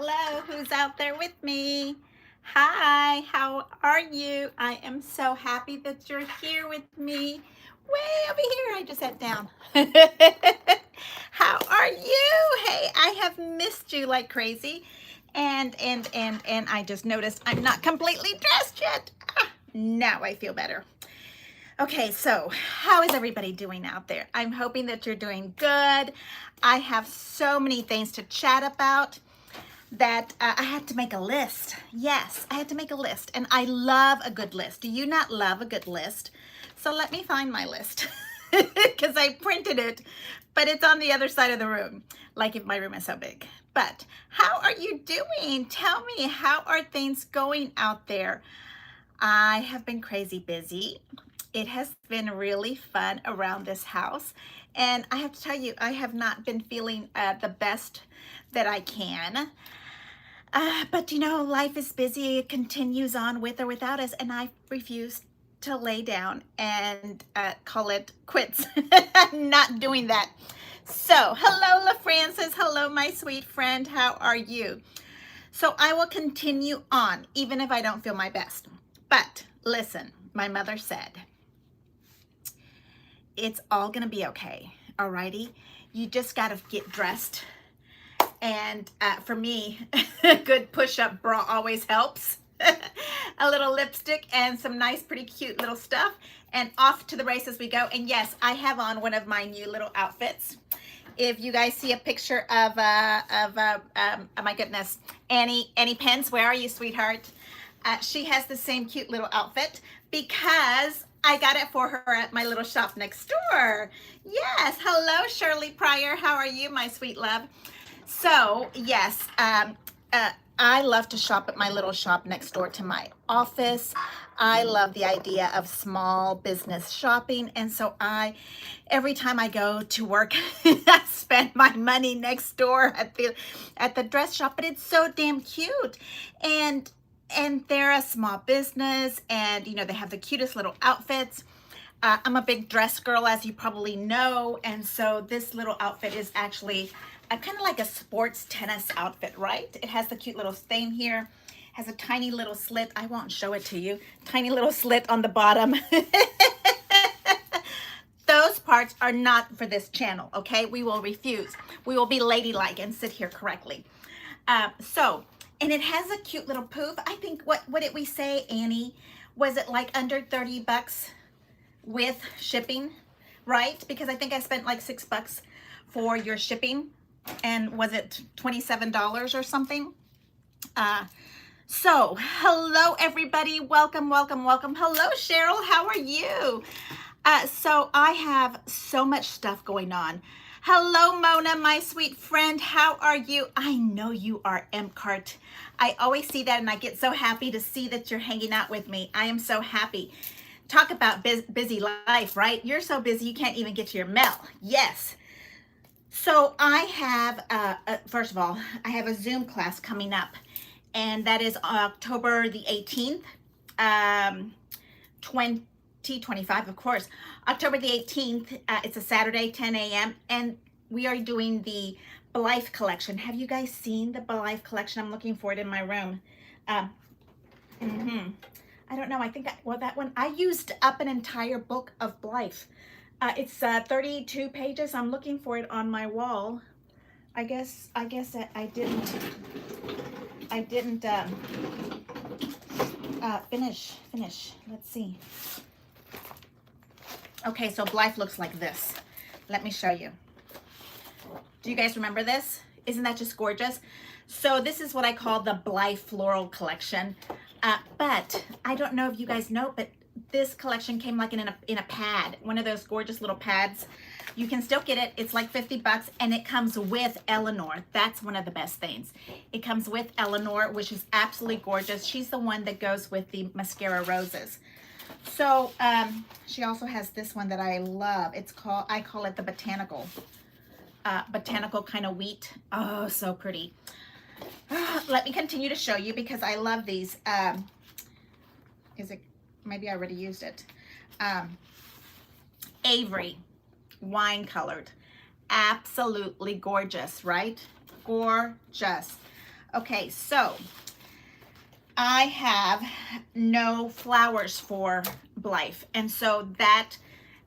hello. Who's out there with me? Hi, how are you? I am so happy that you're here with me. Way over here, I just sat down. How are you? Hey, I have missed you like crazy. And I just noticed I'm not completely dressed yet. Now I feel better. Okay, so how is everybody doing out there? I'm hoping that you're doing good. I have so many things to chat about that I had to make a list. Yes, I had to make a list, and I love a good list. Do you not love a good list? So let me find my list because I printed it, but it's on the other side of the room, like if my room is so big. But how are you doing? Tell me, how are things going out there? I have been crazy busy. It has been really fun around this house. And I have to tell you, I have not been feeling the best that I can. But you know, life is busy. It continues on with or without us. And I refuse to lay down and call it quits. I'm not doing that. So, hello, La Francis. Hello, my sweet friend. How are you? So I will continue on, even if I don't feel my best. But listen, my mother said, it's all gonna be okay, alrighty? You just gotta get dressed. And for me, a good push-up bra always helps. A little lipstick and some nice, pretty cute little stuff. And off to the races we go. And yes, I have on one of my new little outfits. If you guys see a picture of oh my goodness, Annie Pence, where are you, sweetheart? She has the same cute little outfit because I got it for her at my little shop next door. Yes, hello, Shirley Pryor. How are you, my sweet love? So, yes, I love to shop at my little shop next door to my office. I love the idea of small business shopping. And so every time I go to work, I spend my money next door at the dress shop, but it's so damn cute. And they're a small business, and you know, they have the cutest little outfits. I'm a big dress girl, as you probably know, and so this little outfit is actually kind of like a sports tennis outfit, right? It has the cute little stain here, has a tiny little slit. I won't show it to you. Tiny little slit on the bottom. Those parts are not for this channel, okay? We will refuse. We will be ladylike and sit here correctly. And it has a cute little poof. I think, what did we say, Annie? Was it like under 30 bucks with shipping, right? Because I think I spent like $6 for your shipping. And was it $27 or something? So hello everybody, welcome. Hello Cheryl, how are you? So I have so much stuff going on. Hello Mona, my sweet friend, how are you? I know you are MCART. I always see that and I get so happy to see that you're hanging out with me. I am so happy. Talk about busy life, right? You're so busy you can't even get to your mail. Yes. So I have, first of all, I have a Zoom class coming up, and that is October the 18th, 2025, of course. October the 18th, it's a Saturday, 10 a.m., and we are doing the Blythe collection. Have you guys seen the Blythe collection? I'm looking for it in my room. I don't know, I think, that one, I used up an entire book of Blythe. It's 32 pages. I'm looking for it on my wall. I guess I didn't finish. Let's see. Okay, so Blythe looks like this. Let me show you. Do you guys remember this? Isn't that just gorgeous? So this is what I call the Blythe Floral Collection. But I don't know if you guys know, but this collection came like in a pad, one of those gorgeous little pads. You can still get it. It's like 50 bucks, and it comes with Eleanor. That's one of the best things. It comes with Eleanor, which is absolutely gorgeous. She's the one that goes with the mascara roses. So she also has this one that I love. I call it the botanical kind of wheat. Oh, so pretty. Let me continue to show you because I love these. Maybe I already used it. Avery, wine colored. Absolutely gorgeous, right? Gorgeous. Okay, so I have no flowers for Blythe, and so that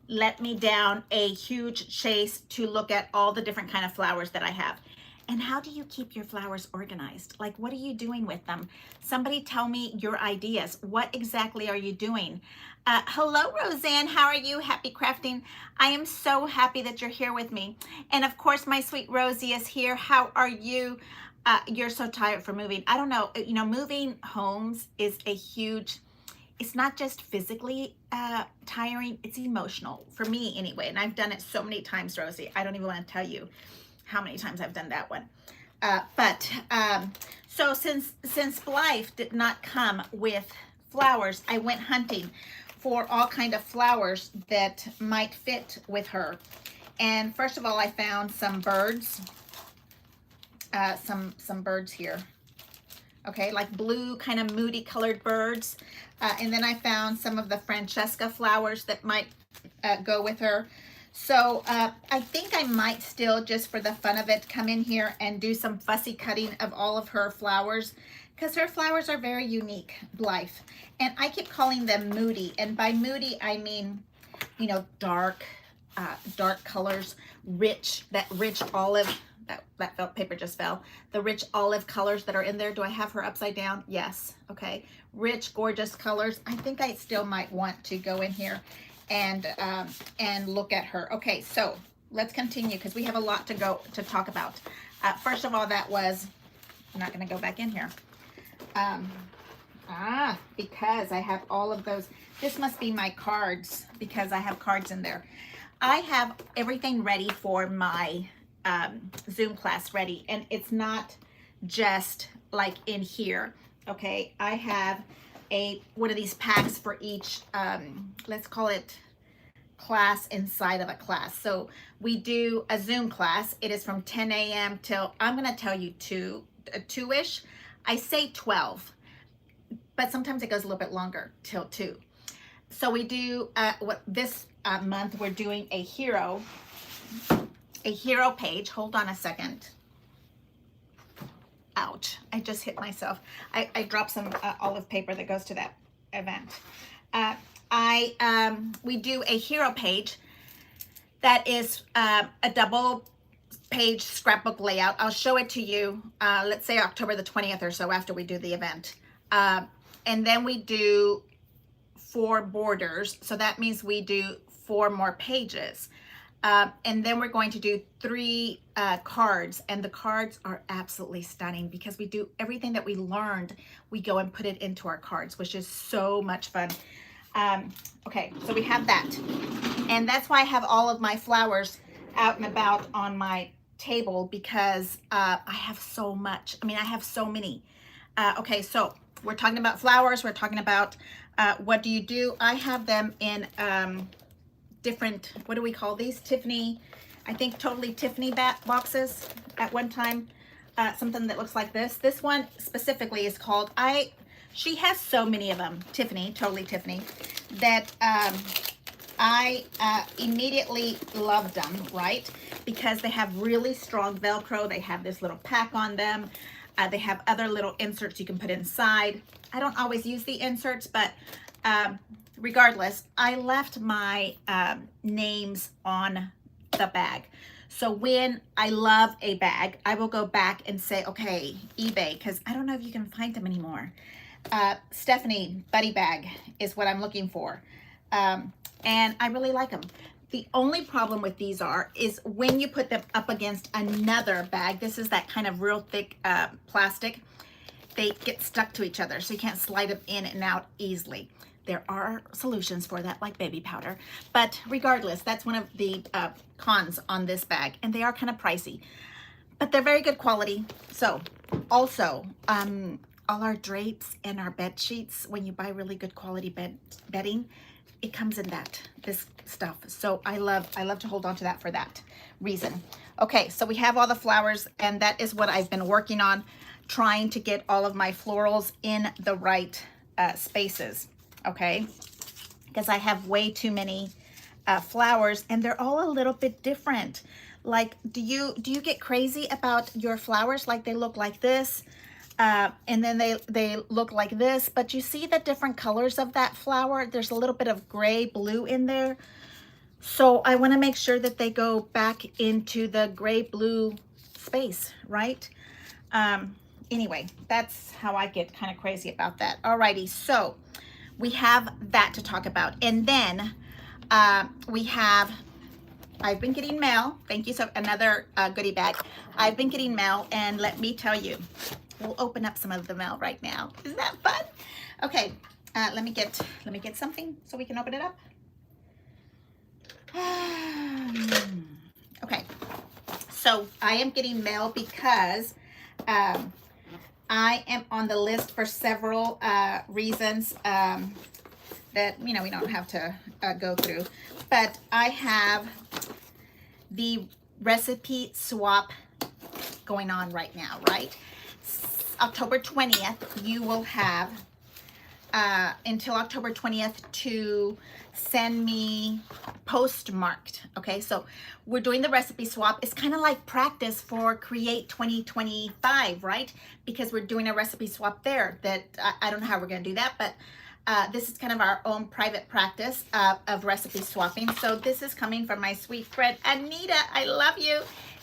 let me down a huge chase to look at all the different kind of flowers that I have. And how do you keep your flowers organized? Like, what are you doing with them? Somebody tell me your ideas. What exactly are you doing? Hello, Roseanne. How are you? Happy crafting. I am so happy that you're here with me. And of course, my sweet Rosie is here. How are you? You're so tired for moving. I don't know. You know, moving homes is a huge, it's not just physically tiring, it's emotional for me anyway. And I've done it so many times, Rosie. I don't even want to tell you how many times I've done that one. So since Blythe did not come with flowers, I went hunting for all kind of flowers that might fit with her. And first of all, I found some birds, some birds here. Okay, like blue, kind of moody colored birds. And then I found some of the Francesca flowers that might go with her. So I think I might still, just for the fun of it, come in here and do some fussy cutting of all of her flowers, because her flowers are very unique, Blythe. And I keep calling them moody. And by moody, I mean, you know, dark colors, rich, that rich olive, that felt paper just fell. The rich olive colors that are in there. Do I have her upside down? Yes. Okay. Rich, gorgeous colors. I think I still might want to go in here and look at her. Okay, so let's continue because we have a lot to talk about. First of all, that was, I'm not going to go back in here. Because I have all of those. This must be my cards because I have cards in there. I have everything ready for my Zoom class ready, and it's not just like in here. Okay, I have one of these packs for each, let's call it class inside of a class. So we do a Zoom class. It is from 10 a.m. till, I'm going to tell you 2-ish. I say 12, but sometimes it goes a little bit longer till 2. So we do, this month we're doing a hero page. Hold on a second. Ouch, I just hit myself. I dropped some olive paper that goes to that event. We do a hero page that is a double page scrapbook layout. I'll show it to you, let's say October the 20th or so after we do the event. And then we do 4 borders. So that means we do 4 more pages. And then we're going to do 3 cards, and the cards are absolutely stunning because we do everything that we learned, we go and put it into our cards, which is so much fun. Okay, so we have that. And that's why I have all of my flowers out and about on my table because I have so much. I mean, I have so many. Okay, so we're talking about flowers. We're talking about what do you do? I have them in different, what do we call these? Tiffany, I think totally Tiffany boxes at one time. Something that looks like this. This one specifically is called, she has so many of them, Tiffany, totally Tiffany, that I immediately loved them, right? Because they have really strong Velcro. They have this little pack on them. They have other little inserts you can put inside. I don't always use the inserts, but regardless, I left my names on the bag. So when I love a bag, I will go back and say, okay, eBay, because I don't know if you can find them anymore. Stephanie Buddy Bag is what I'm looking for. And I really like them. The only problem with these is when you put them up against another bag, this is that kind of real thick plastic, they get stuck to each other, so you can't slide them in and out easily. There are solutions for that, like baby powder. But regardless, that's one of the cons on this bag. And they are kind of pricey, but they're very good quality. So also, all our drapes and our bed sheets, when you buy really good quality bedding, it comes in this stuff. So I love to hold on to that for that reason. Okay, so we have all the flowers, and that is what I've been working on, trying to get all of my florals in the right spaces. Okay, because I have way too many flowers, and they're all a little bit different. Like, do you get crazy about your flowers? Like they look like this? And then they look like this, but you see the different colors of that flower? There's a little bit of gray, blue in there. So I want to make sure that they go back into the gray, blue space, right? Anyway, that's how I get kind of crazy about that. Alrighty, so we have that to talk about. And then we have, I've been getting mail. Thank you. So another goodie bag. I've been getting mail, and let me tell you, we'll open up some of the mail right now. Isn't that fun? Okay, let me get something so we can open it up. Okay, so I am getting mail because I am on the list for several reasons that, you know, we don't have to go through, but I have the recipe swap going on right now, right? October 20th, you will have until October 20th to send me postmarked. Okay, so we're doing the recipe swap. It's kind of like practice for Create 2025, right? Because we're doing a recipe swap there that I don't know how we're going to do that, but this is kind of our own private practice of recipe swapping. So this is coming from my sweet friend Anita. I love you.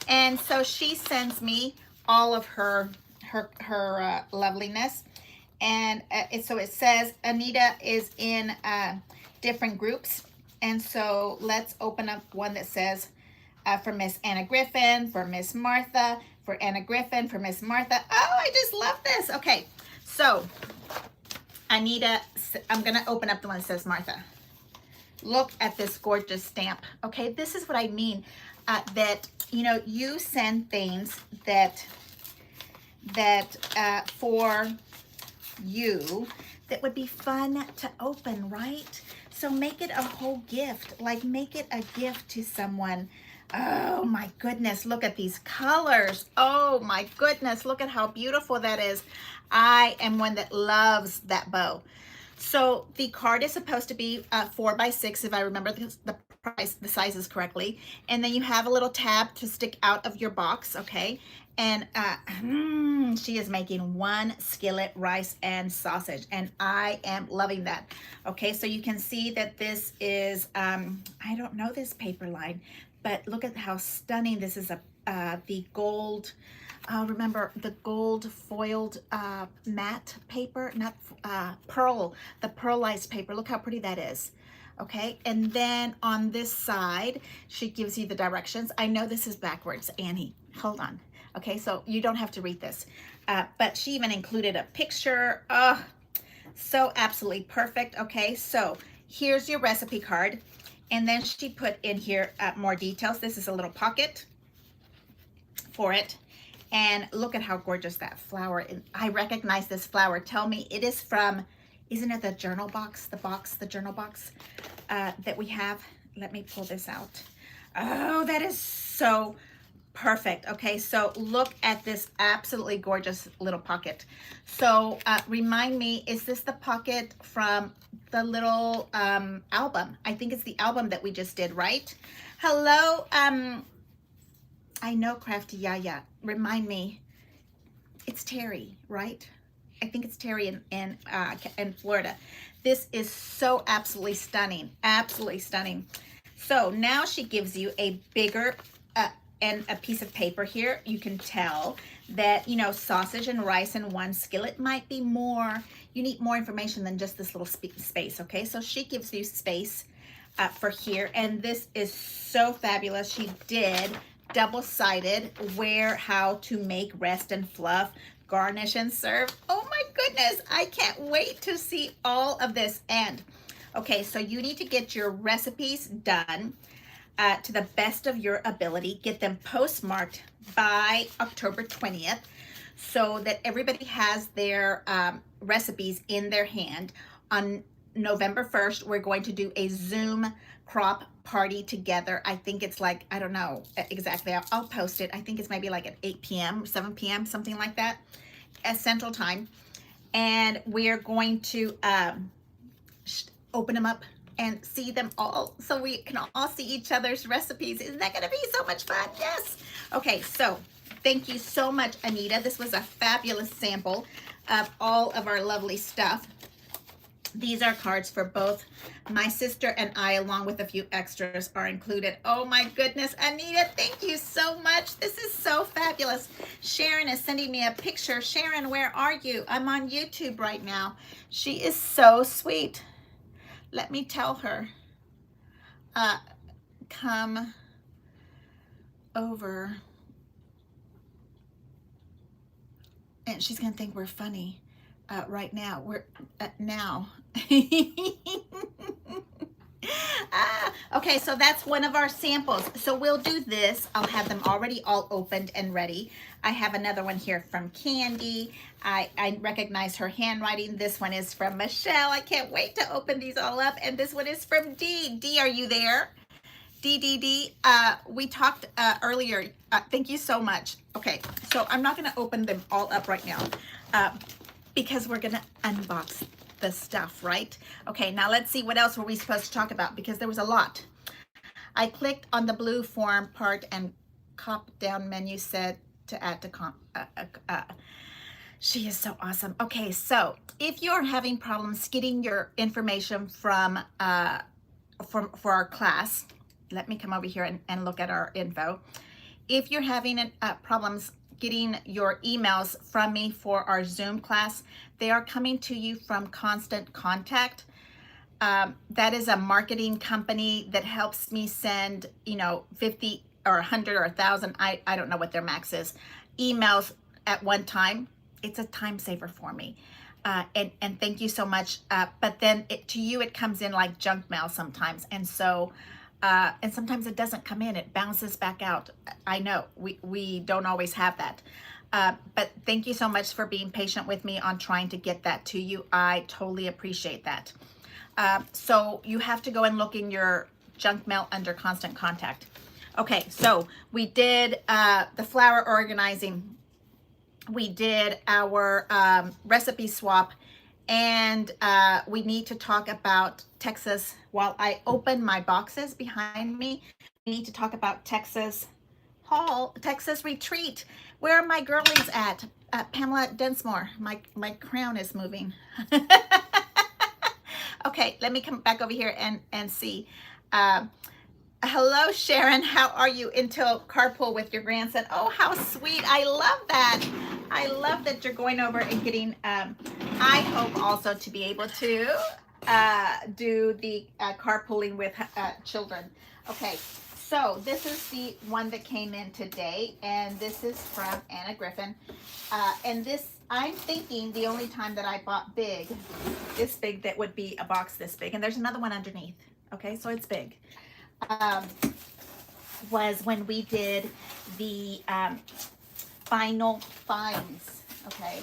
And so she sends me all of her loveliness. And so it says Anita is in different groups. And so let's open up one that says for Miss Anna Griffin, for Miss Martha, for Anna Griffin, for Miss Martha. Oh, I just love this. Okay, so Anita, I'm going to open up the one that says Martha. Look at this gorgeous stamp. Okay, this is what I mean, that, you know, you send things that for you that would be fun to open, right? So make it a whole gift, like make it a gift to someone. Oh my goodness, look at these colors. Oh my goodness, look at how beautiful that is. I am one that loves that bow. So the card is supposed to be 4 by 6, if I remember the sizes correctly. And then you have a little tab to stick out of your box, okay? And she is making 1 skillet rice and sausage, and I am loving that. Okay, so you can see that this is, I don't know this paper line, but look at how stunning this is. The gold, remember the gold foiled matte paper, not pearl, the pearlized paper. Look how pretty that is. Okay, and then on this side, she gives you the directions. I know this is backwards, Annie, hold on. Okay, so you don't have to read this, but she even included a picture. Oh, so absolutely perfect. Okay, so here's your recipe card, and then she put in here more details. This is a little pocket for it, and look at how gorgeous that flower is. I recognize this flower. Tell me, it is from, isn't it the journal box, the journal box that we have? Let me pull this out. Oh, that is so perfect. Okay, so look at this absolutely gorgeous little pocket. So remind me, is this the pocket from the little album? I think it's the album that we just did, right? Hello, I know Crafty Yaya. Remind me, it's Terry, right? I think it's Terry in Florida. This is so absolutely stunning, absolutely stunning. So now she gives you a bigger and a piece of paper here. You can tell that, you know, sausage and rice in 1 skillet might be more. You need more information than just this little space, okay? So she gives you space for here, and this is so fabulous. She did double-sided how to make rest and fluff, garnish and serve. Oh my goodness, I can't wait to see all of this. And okay, so you need to get your recipes done to the best of your ability. Get them postmarked by October 20th so that everybody has their recipes in their hand. On November 1st, we're going to do a Zoom crop party together. I think it's like, I don't know exactly. I'll post it. I think it's maybe like at 8 p.m., 7 p.m., something like that, at Central Time. And we're going to open them up and see them all so we can all see each other's recipes. Isn't that going to be so much fun? Yes. Okay, so Thank you so much, Anita. This was a fabulous sample of all of our lovely stuff. These are cards for both my sister and I, along with a few extras are included. Oh my goodness, Anita, thank you so much. This is so fabulous. Sharon is sending me a picture. Sharon, where are you? I'm on YouTube right now. She is so sweet. Let me tell her, come over. And she's gonna think we're funny right now. We're now. Okay, so that's one of our samples. So we'll do this. I'll have them already all opened and ready. I have another one here from Candy. I recognize her handwriting. This one is from Michelle. I can't wait to open these all up. And this one is from Dee. Dee, are you there? Dee, we talked earlier. Thank you so much. Okay, so I'm not going to open them all up right now because we're going to unbox the stuff, right? Okay, now let's see, what else were we supposed to talk about, because there was a lot. I clicked on the blue form part and cop down menu said to add to she is so awesome. Okay, so if you're having problems getting your information from for our class, let me come over here and look at our info. If you're having problems getting your emails from me for our Zoom class, they are coming to you from Constant Contact. That is a marketing company that helps me send, 50 or 100 or 1,000, I don't know what their max is, emails at one time. It's a time saver for me. And thank you so much. But then to you, it comes in like junk mail sometimes. And so, and sometimes it doesn't come in, it bounces back out. I know we don't always have that. But thank you so much for being patient with me on trying to get that to you. I totally appreciate that. So you have to go and look in your junk mail under Constant Contact. Okay, so we did the flower organizing. We did our recipe swap, and we need to talk about Texas. While I open my boxes behind me, we need to talk about Texas Retreat. Where are my girlies at? Pamela Densmore, my crown is moving. Okay, let me come back over here and see. Hello, Sharon. How are you? Until carpool with your grandson. Oh, how sweet. I love that. I love that you're going over and getting, I hope also to be able to do the carpooling with children. Okay, so this is the one that came in today, and this is from Anna Griffin. And this, I'm thinking the only time that I bought this big, that would be a box this big. And there's another one underneath. Okay, so it's big. Was when we did the final finds, okay,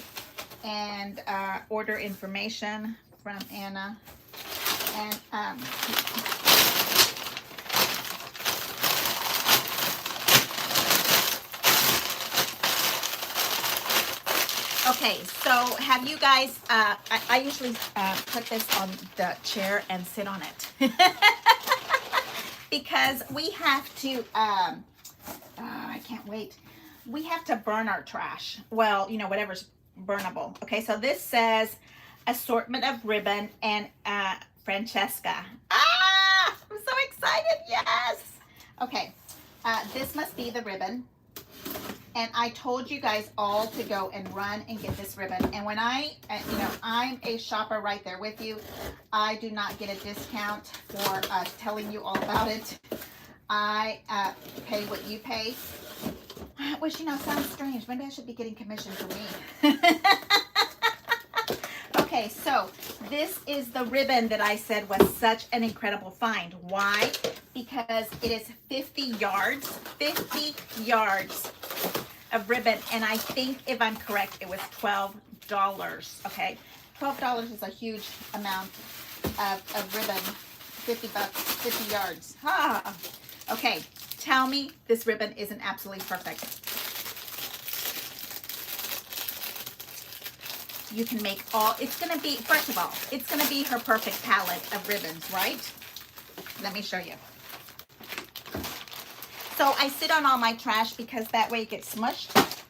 and order information from Anna, and okay, so have you guys, I usually put this on the chair and sit on it. Because we have to, I can't wait. We have to burn our trash. Well, whatever's burnable. Okay, so this says assortment of ribbon and Francesca. Ah, I'm so excited, yes. Okay, this must be the ribbon. And I told you guys all to go and run and get this ribbon. And when I'm a shopper right there with you. I do not get a discount for telling you all about it. I pay what you pay. Which, sounds strange. Maybe I should be getting commission for me. Okay, so this is the ribbon that I said was such an incredible find. Why? Because it is 50 yards. 50 yards of ribbon, and I think, if I'm correct, it was $12. Okay, $12 is a huge amount of ribbon. 50 bucks, 50 yards. Ah, okay. Tell me this ribbon isn't absolutely perfect. You can make all. It's gonna be, first of all, it's gonna be her perfect palette of ribbons, right? Let me show you. So I sit on all my trash because that way it gets smushed.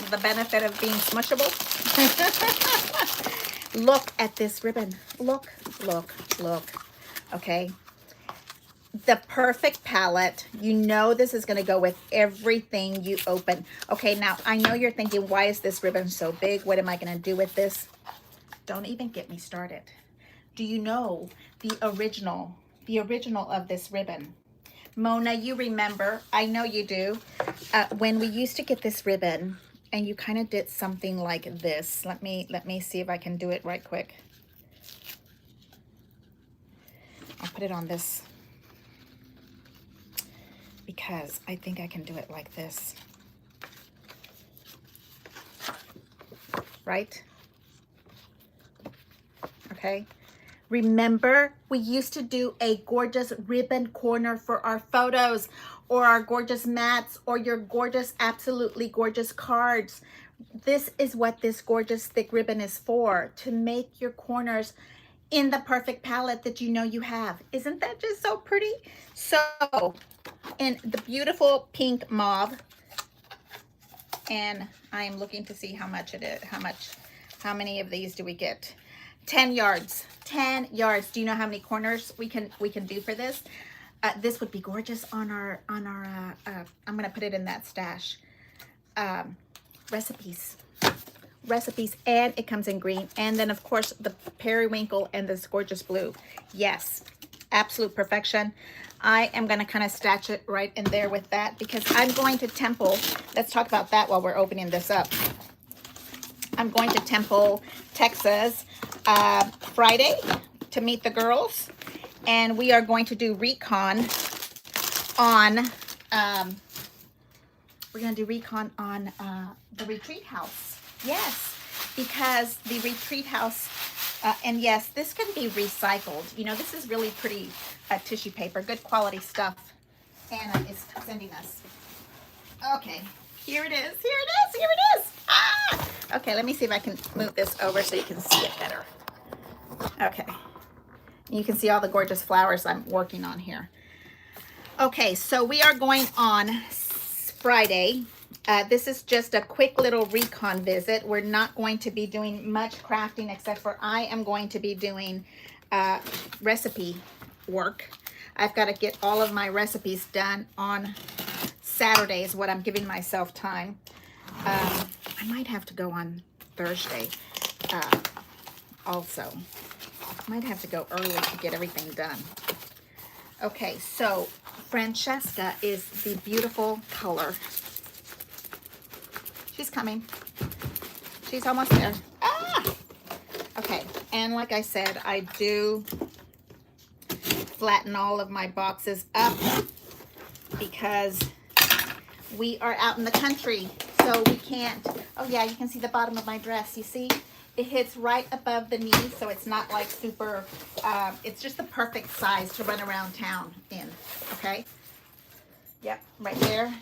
the benefit of being smushable. Look at this ribbon. Look, look, look. Okay. The perfect palette. You know this is going to go with everything you open. Okay, now I know you're thinking, why is this ribbon so big? What am I going to do with this? Don't even get me started. Do you know the original of this ribbon? Mona, you remember, I know you do, when we used to get this ribbon and you kind of did something like this. Let me see if I can do it right quick. I'll put it on this because I think I can do it like this. Right? Okay. Remember, we used to do a gorgeous ribbon corner for our photos or our gorgeous mats or your gorgeous, absolutely gorgeous cards. This is what this gorgeous thick ribbon is for, to make your corners in the perfect palette that you know you have. Isn't that just so pretty? So, in the beautiful pink mauve, and I am looking to see how much it is, how many of these do we get? 10 yards. 10 yards. Do you know how many corners we can do for this? This would be gorgeous on our I'm gonna put it in that stash. Recipes, and it comes in green, and then of course the periwinkle and this gorgeous blue. Yes, absolute perfection. I am gonna kind of stash it right in there with that because I'm going to Temple. Let's talk about that while we're opening this up. I'm going to Temple, Texas, Friday to meet the girls, and we are going to do recon on the retreat house. Yes, because the retreat house, and yes, this can be recycled. You know, this is really pretty tissue paper, good quality stuff. Anna is sending us. Okay, here it is, here it is, here it is. Ah! Okay, let me see if I can move this over so you can see it better. Okay, you can see all the gorgeous flowers I'm working on here. Okay, so we are going on Friday. This is just a quick little recon visit. We're not going to be doing much crafting except for I am going to be doing recipe work. I've got to get all of my recipes done on Saturday is what I'm giving myself time. I might have to go on Thursday also. Might have to go early to get everything done. Okay, so Francesca is the beautiful color. She's coming. She's almost there. Ah! Okay, and like I said, I do flatten all of my boxes up because we are out in the country, so we can't. Oh yeah, you can see the bottom of my dress. You see? It hits right above the knee, so it's not like super, it's just the perfect size to run around town in, okay? Yep, right there.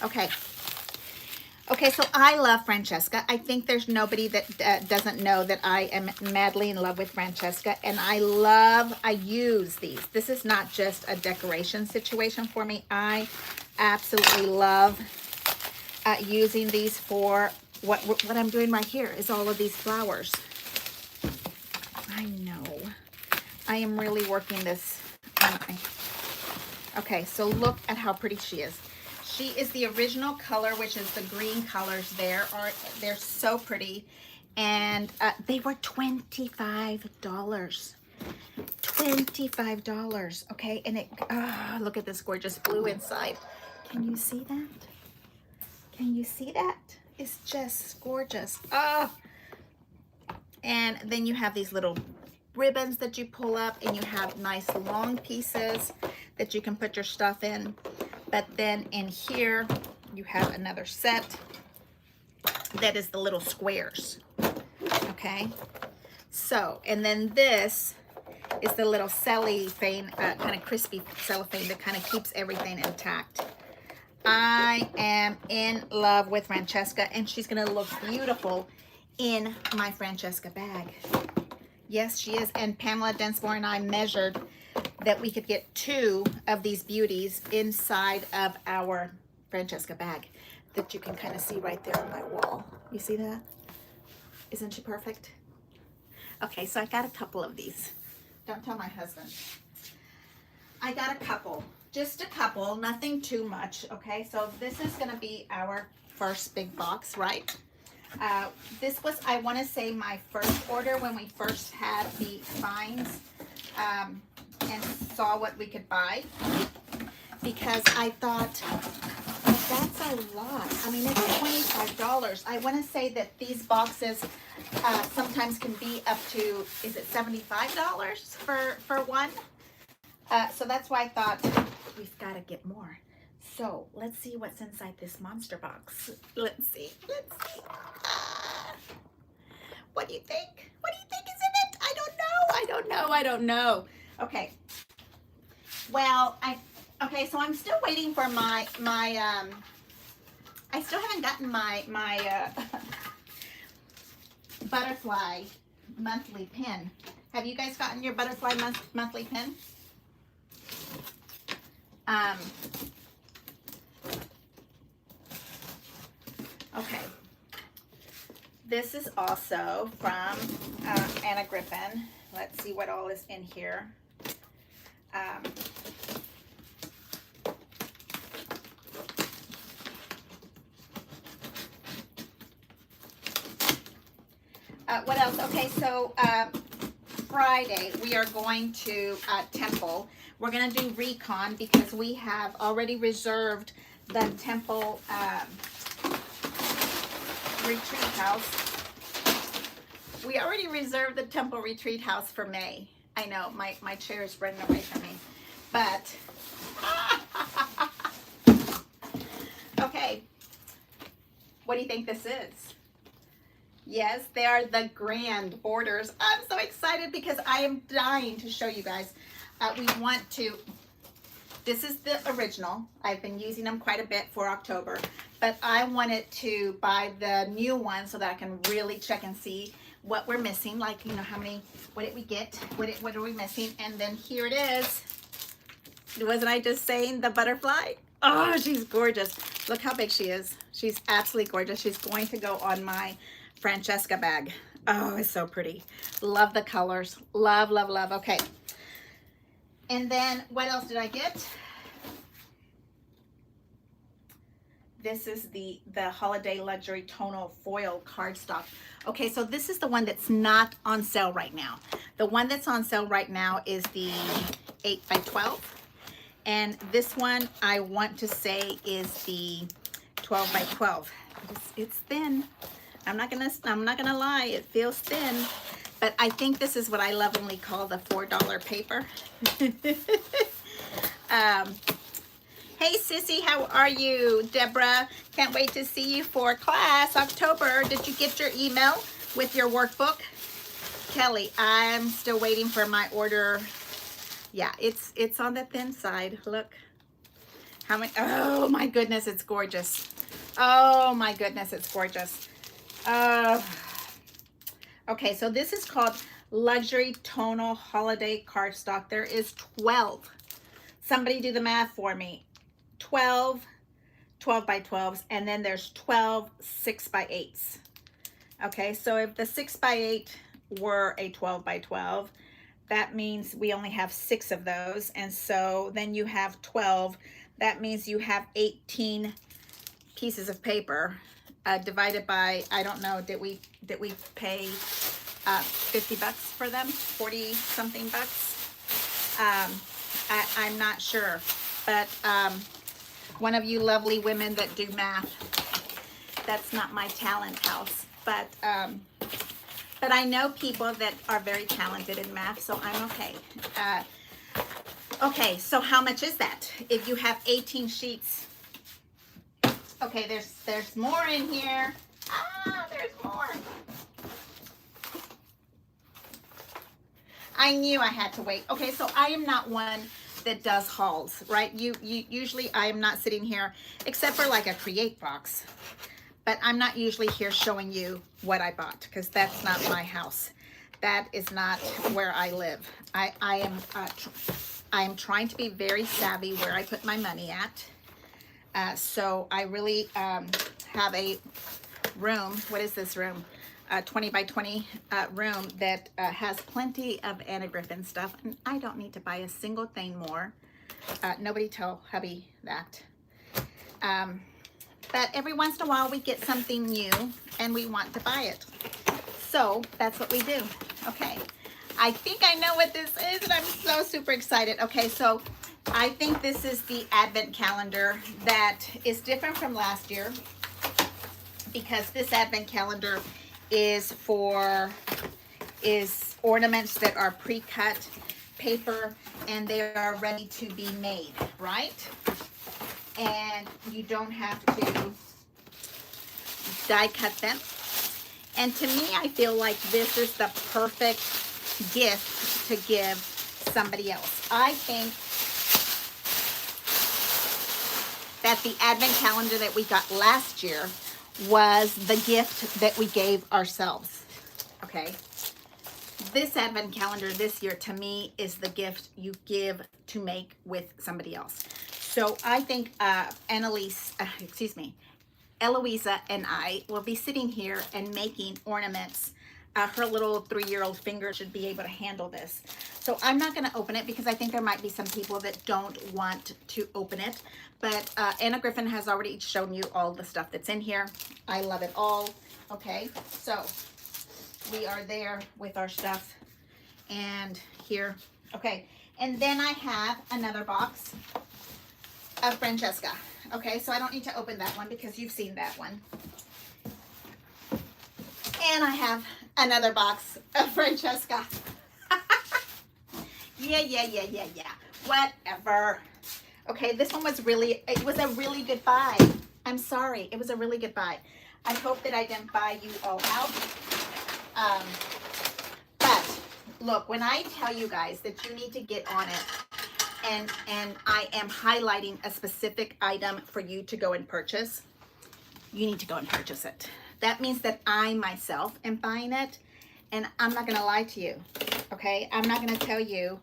Okay. Okay, so I love Francesca. I think there's nobody that doesn't know that I am madly in love with Francesca, and I use these. This is not just a decoration situation for me. I absolutely love using these for what I'm doing right here is all of these flowers. I know. I am really working this. Okay, so look at how pretty she is. She is the original color, which is the green colors there. They're so pretty. And they were $25. $25, okay? And look at this gorgeous blue inside. Can you see that? Can you see that? It's just gorgeous. Oh. And then you have these little ribbons that you pull up, and you have nice long pieces that you can put your stuff in. But then in here, you have another set that is the little squares, okay? So, and then this is the little cellophane, kind of crispy cellophane that kind of keeps everything intact. I am in love with Francesca, and she's gonna look beautiful in my Francesca bag. Yes, she is. And Pamela Densmore and I measured that we could get 2 of these beauties inside of our Francesca bag that you can kind of see right there on my wall. You see that? Isn't she perfect? Okay, so I got a couple of these. Don't tell my husband. I got a couple, just a couple, nothing too much. Okay, so this is gonna be our first big box, right? This was, I want to say, my first order when we first had the finds and saw what we could buy, because I thought, that's a lot. I mean, it's $25. I want to say that these boxes sometimes can be up to, is it $75 for one? So that's why I thought we've got to get more. So let's see what's inside this monster box. Let's see. Let's see. What do you think? What do you think is in it? I don't know. I don't know. I don't know. Okay. Well, okay, so I'm still waiting for my I still haven't gotten my butterfly monthly pin. Have you guys gotten your butterfly monthly pin? Okay. This is also from Anna Griffin. Let's see what all is in here. What else? Okay, so Friday we are going to Temple. We're going to do Recon because we have already reserved the Temple Retreat House. We already reserved the Temple Retreat House for May. I know, my chair is running away from me. But, okay. What do you think this is? Yes, they are the grand borders. I'm so excited because I am dying to show you guys. We want to, this is the original. I've been using them quite a bit for October, but I wanted to buy the new one so that I can really check and see what we're missing. Like, you know, how many, what did we get? What are we missing? And then here it is. Wasn't I just saying the butterfly? Oh, she's gorgeous. Look how big she is. She's absolutely gorgeous. She's going to go on my Francesca bag. Oh, it's so pretty. Love the colors. Love, love, love. Okay. And then what else did I get? This is the Holiday Luxury Tonal Foil cardstock. Okay, so this is the one that's not on sale right now. The one that's on sale right now is the 8x12. And this one I want to say is the 12x12. It's thin. I'm not gonna lie, it feels thin, but I think this is what I lovingly call the $4 paper. Hey Sissy, how are you? Deborah, can't wait to see you for class, October. Did you get your email with your workbook? Kelly, I'm still waiting for my order. Yeah, it's on the thin side. Look. How many? Oh my goodness, it's gorgeous. Oh my goodness, it's gorgeous. Okay, so this is called Luxury Tonal Holiday Cardstock. There is 12. Somebody do the math for me. 12 12x12s, and then there's 12 6x8s. Okay, so if the 6x8 were a 12x12, that means we only have 6 of those, and so then you have 12. That means you have 18 pieces of paper. Divided by, I don't know, did we pay 50 bucks for them? 40 something bucks? I'm not sure, but one of you lovely women that do math, that's not my talent house, but I know people that are very talented in math, so I'm okay. Okay, so how much is that? If you have 18 sheets. Okay, there's more in here. Ah, there's more. I knew I had to wait. Okay, so I am not one that does hauls, right? You usually I am not sitting here, except for like a create box. But I'm not usually here showing you what I bought because that's not my house. That is not where I live. I am trying to be very savvy where I put my money at. So I really have a room. What is this room? 20 by 20 room that has plenty of Anna Griffin stuff. And I don't need to buy a single thing more. Nobody tell hubby that. But every once in a while we get something new and we want to buy it. So that's what we do. Okay. I think I know what this is and I'm so super excited. Okay, so I think this is the advent calendar that is different from last year because this advent calendar is ornaments that are pre-cut paper and they are ready to be made, right? And you don't have to die cut them. And to me, I feel like this is the perfect gift to give somebody else. I think that the advent calendar that we got last year was the gift that we gave ourselves. Okay. This advent calendar this year to me is the gift you give to make with somebody else. So I think Eloisa and I will be sitting here and making ornaments. Her little 3-year-old finger should be able to handle this. So I'm not going to open it because I think there might be some people that don't want to open it. But Anna Griffin has already shown you all the stuff that's in here. I love it all. Okay, so we are there with our stuff. And here, okay. And then I have another box of Francesca. Okay, so I don't need to open that one because you've seen that one. And I have another box of Francesca. Yeah. Whatever. Okay, this one was a really good buy. I'm sorry, it was a really good buy. I hope that I didn't buy you all out. But look, when I tell you guys that you need to get on it, and I am highlighting a specific item for you to go and purchase, you need to go and purchase it. That means that I myself am buying it, and I'm not going to lie to you, okay? I'm not going to tell you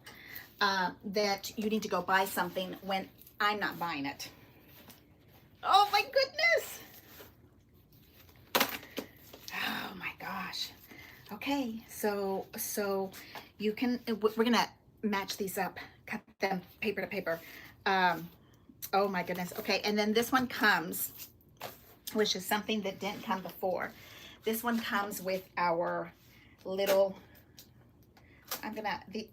that you need to go buy something when I'm not buying it. Oh my goodness. Oh my gosh. Okay, so you can, we're going to match these up, cut them paper to paper. Oh my goodness. Okay, and then this one comes, which is something that didn't come before. This one comes with our little,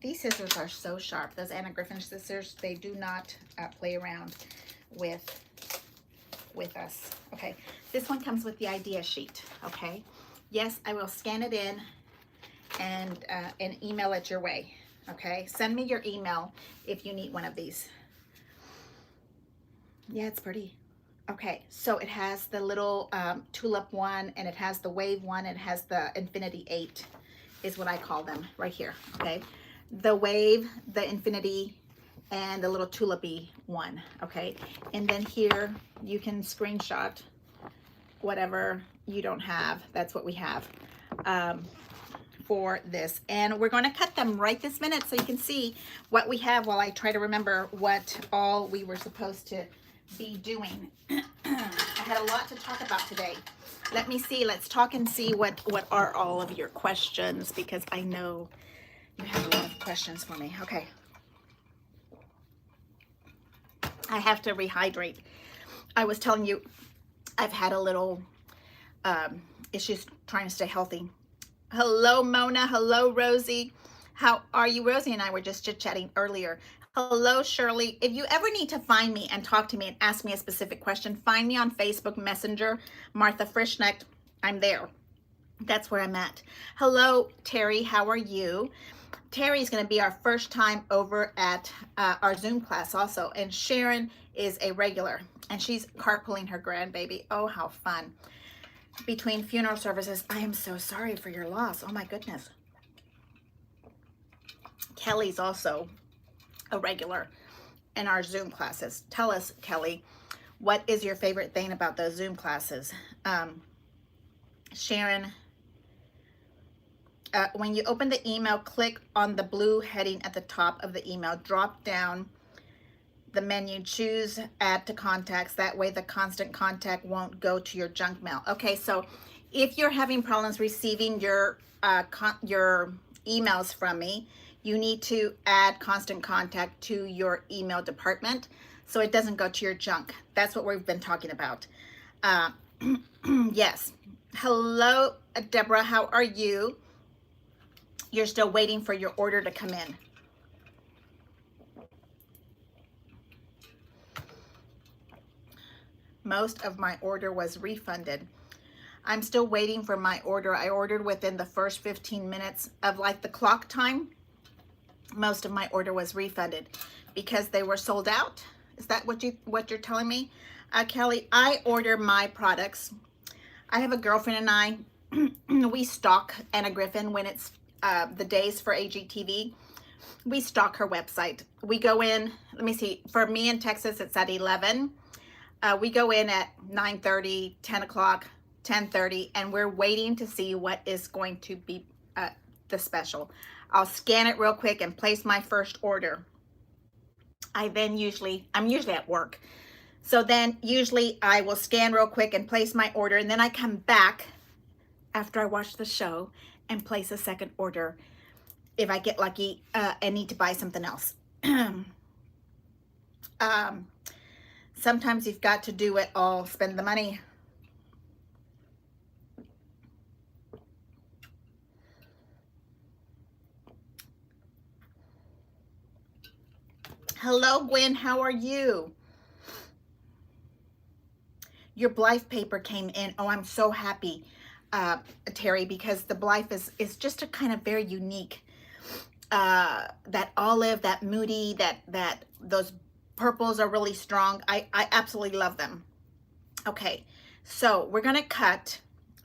these scissors are so sharp. Those Anna Griffin scissors, they do not play around with us. Okay, this one comes with the idea sheet, okay? Yes, I will scan it in and email it your way, okay? Send me your email if you need one of these. Yeah, it's pretty. Okay, so it has the little tulip one, and it has the wave one, it has the infinity 8 is what I call them right here, okay? The wave, the infinity, and the little tulipy one, okay? And then here you can screenshot whatever you don't have. That's what we have for this. And we're going to cut them right this minute so you can see what we have while I try to remember what all we were supposed to be doing. I had a lot to talk about today. Let me see. Let's talk and see what are all of your questions, because I know you have a lot of questions for me. Okay. I have to rehydrate. I was telling you I've had a little issues trying to stay healthy. Hello, Mona. Hello, Rosie. How are you? Rosie and I were just chit-chatting earlier. Hello, Shirley. If you ever need to find me and talk to me and ask me a specific question, find me on Facebook Messenger, Martha Frischnecht. I'm there. That's where I'm at. Hello, Terry. How are you? Terry's going to be our first time over at our Zoom class also. And Sharon is a regular, and she's carpooling her grandbaby. Oh, how fun. Between funeral services, I am so sorry for your loss. Oh, my goodness. Kelly's also a regular in our Zoom classes. Tell us, Kelly, what is your favorite thing about those Zoom classes? Sharon, when you open the email, click on the blue heading at the top of the email, drop down the menu, choose add to contacts. That way the constant contact won't go to your junk mail. Okay, so if you're having problems receiving your emails from me, you need to add constant contact to your email department so it doesn't go to your junk. That's what we've been talking about. Yes. Hello, Deborah. How are you? You're still waiting for your order to come in. Most of my order was refunded. I'm still waiting for my order. I ordered within the first 15 minutes of like the clock time. Most of my order was refunded because they were sold out. Is that what you're telling me? Kelly, I order my products. I have a girlfriend and I, we stock Anna Griffin when it's the days for AGTV. We stock her website. We go in, let me see, for me in Texas, it's at 11. We go in at 9:30, 10 o'clock, 10:30, and we're waiting to see what is going to be the special. I'll scan it real quick and place my first order. I'm usually at work. So then usually I will scan real quick and place my order, and then I come back after I watch the show and place a second order if I get lucky and need to buy something else. Sometimes you've got to do it all, spend the money. Hello, Gwen, how are you? Your Blythe paper came in. Oh, I'm so happy, Terry, because the Blythe is just a kind of very unique, that olive, that moody, that those purples are really strong. I absolutely love them. Okay, so we're gonna cut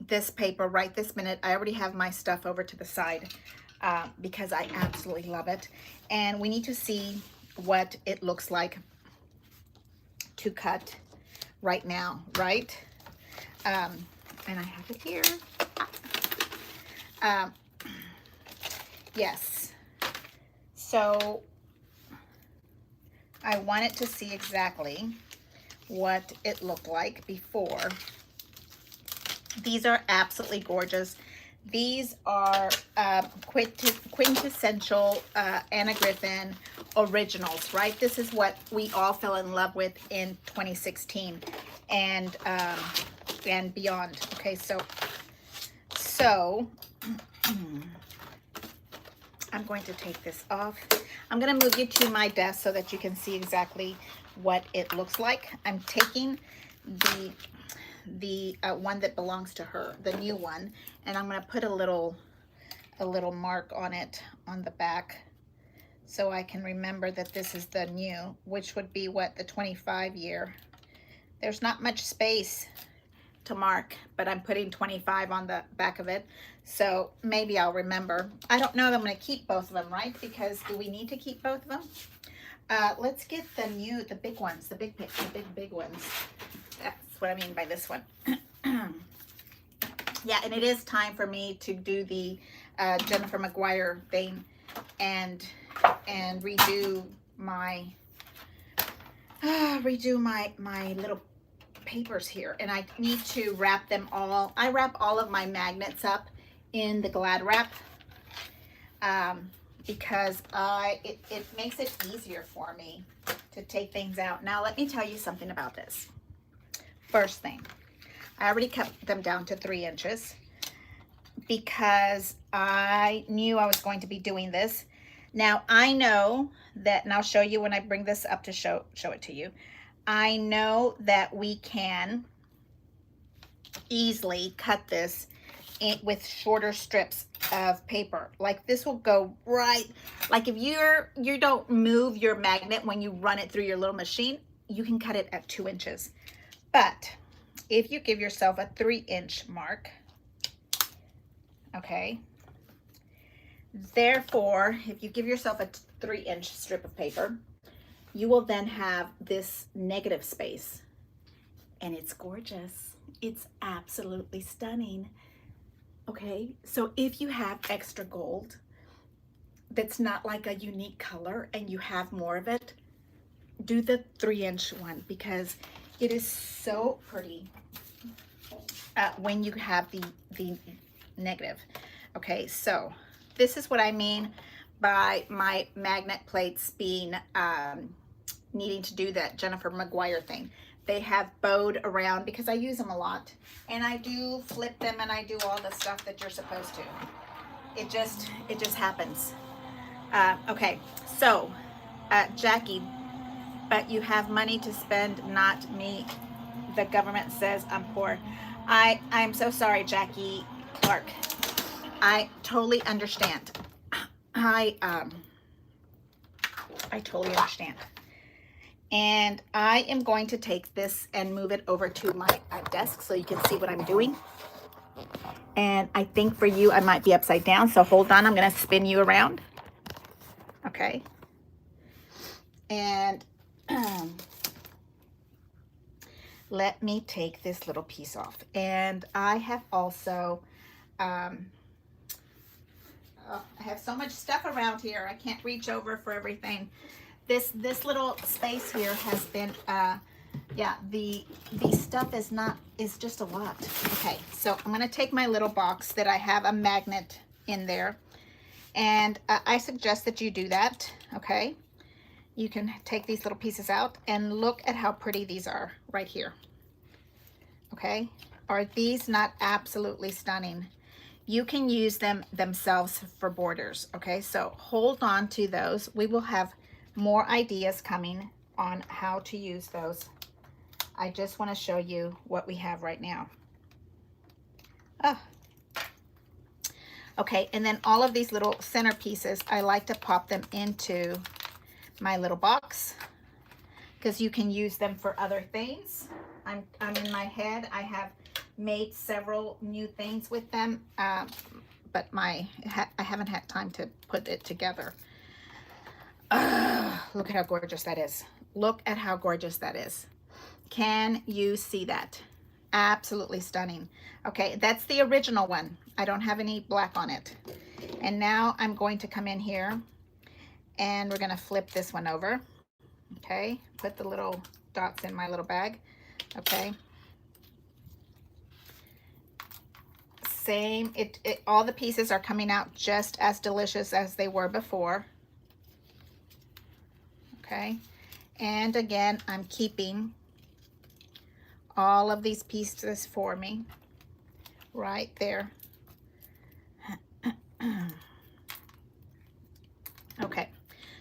this paper right this minute. I already have my stuff over to the side because I absolutely love it. And we need to see what it looks like to cut right now, right? And I have it here. Yes. So I wanted to see exactly what it looked like before. These are absolutely gorgeous. These are quintessential Anna Griffin originals, right? This is what we all fell in love with in 2016 and beyond. Okay, so I'm going to take this off. I'm going to move you to my desk so that you can see exactly what it looks like. I'm taking the one that belongs to her, the new one, and I'm going to put a little mark on it on the back so I can remember that this is the new, which would be what, the 25 year. There's not much space to mark, but I'm putting 25 on the back of it, so maybe I'll remember. I don't know if I'm going to keep both of them, right? Because do we need to keep both of them? Let's get the big ones, the big ones. That's what I mean by this one. Yeah, and it is time for me to do the Jennifer McGuire thing and redo my little papers here, and I need to wrap them all. I wrap all of my magnets up in the Glad wrap because it makes it easier for me to take things out. Now let me tell you something about this. First thing, I already cut them down to 3 inches because I knew I was going to be doing this. Now I know that, and I'll show you when I bring this up to show it to you. I know that we can easily cut this with shorter strips of paper. Like this will go right, like if you don't move your magnet when you run it through your little machine, you can cut it at 2 inches. But if you give yourself a 3-inch mark, okay, therefore, if you give yourself a 3-inch strip of paper, you will then have this negative space, and it's gorgeous. It's absolutely stunning. Okay, so if you have extra gold that's not like a unique color and you have more of it, do the 3-inch one because it is so pretty when you have the negative. Okay, so this is what I mean by my magnet plates being needing to do that Jennifer McGuire thing. They have bowed around because I use them a lot, and I do flip them and I do all the stuff that you're supposed to. It just happens. Okay, so Jackie, but you have money to spend, not me. The government says I'm poor. I'm so sorry, Jackie Clark. I totally understand. I totally understand. And I am going to take this and move it over to my desk so you can see what I'm doing. And I think for you, I might be upside down. So hold on, I'm going to spin you around. Okay. And let me take this little piece off. And I have also, I have so much stuff around here. I can't reach over for everything. This little space here has been, yeah, the stuff is just a lot. Okay, so I'm gonna take my little box that I have a magnet in there, and I suggest that you do that. Okay, you can take these little pieces out and look at how pretty these are right here. Okay, are these not absolutely stunning? You can use them themselves for borders. Okay, so hold on to those. We will have more ideas coming on how to use those. I just want to show you what we have right now. Oh. Okay, and then all of these little center pieces, I like to pop them into my little box because you can use them for other things. I'm in my head. I have made several new things with them, but I haven't had time to put it together. Look at how gorgeous that is. Look at how gorgeous that is. Can you see that? Absolutely stunning. Okay, that's the original one. I don't have any black on it. And now I'm going to come in here and we're going to flip this one over. Okay, put the little dots in my little bag. Okay. Same, all the pieces are coming out just as delicious as they were before. Okay, and again, I'm keeping all of these pieces for me right there. Okay,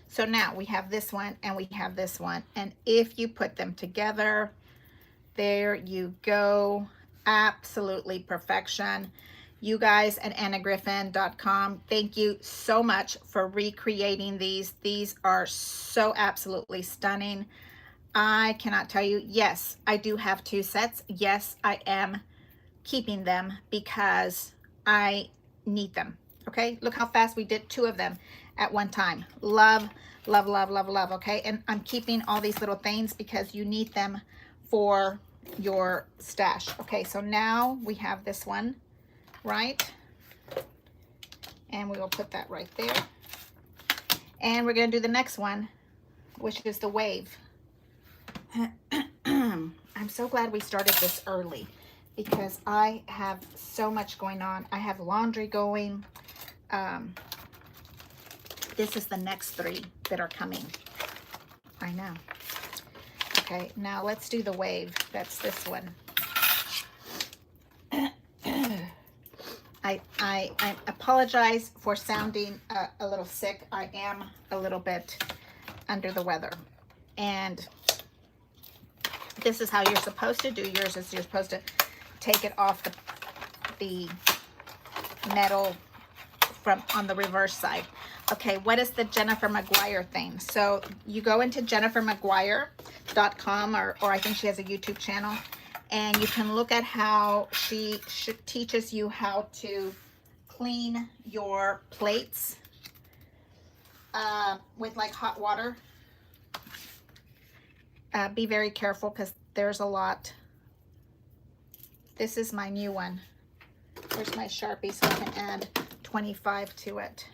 so now we have this one and we have this one, and if you put them together, there you go. Absolutely perfection. You guys at annagriffin.com, thank you so much for recreating these. These are so absolutely stunning. I cannot tell you. Yes, I do have 2 sets. Yes, I am keeping them because I need them. Okay, look how fast we did 2 of them at one time. Love, love, love, love, love. Okay, and I'm keeping all these little things because you need them for your stash. Okay, so now we have this one, right? And we will put that right there. And we're going to do the next one, which is the wave. I'm so glad we started this early because I have so much going on. I have laundry going. This is the next 3 that are coming. I know. Okay, now let's do the wave. That's this one. I apologize for sounding a little sick. I am a little bit under the weather. And this is how you're supposed to do yours, is you're supposed to take it off the metal from on the reverse side. Okay, what is the Jennifer McGuire thing? So you go into jennifermcguire.com, or I think she has a YouTube channel, and you can look at how she teaches you how to clean your plates with like hot water. Be very careful because there's a lot. This is my new one. Where's my Sharpie so I can add 25 to it?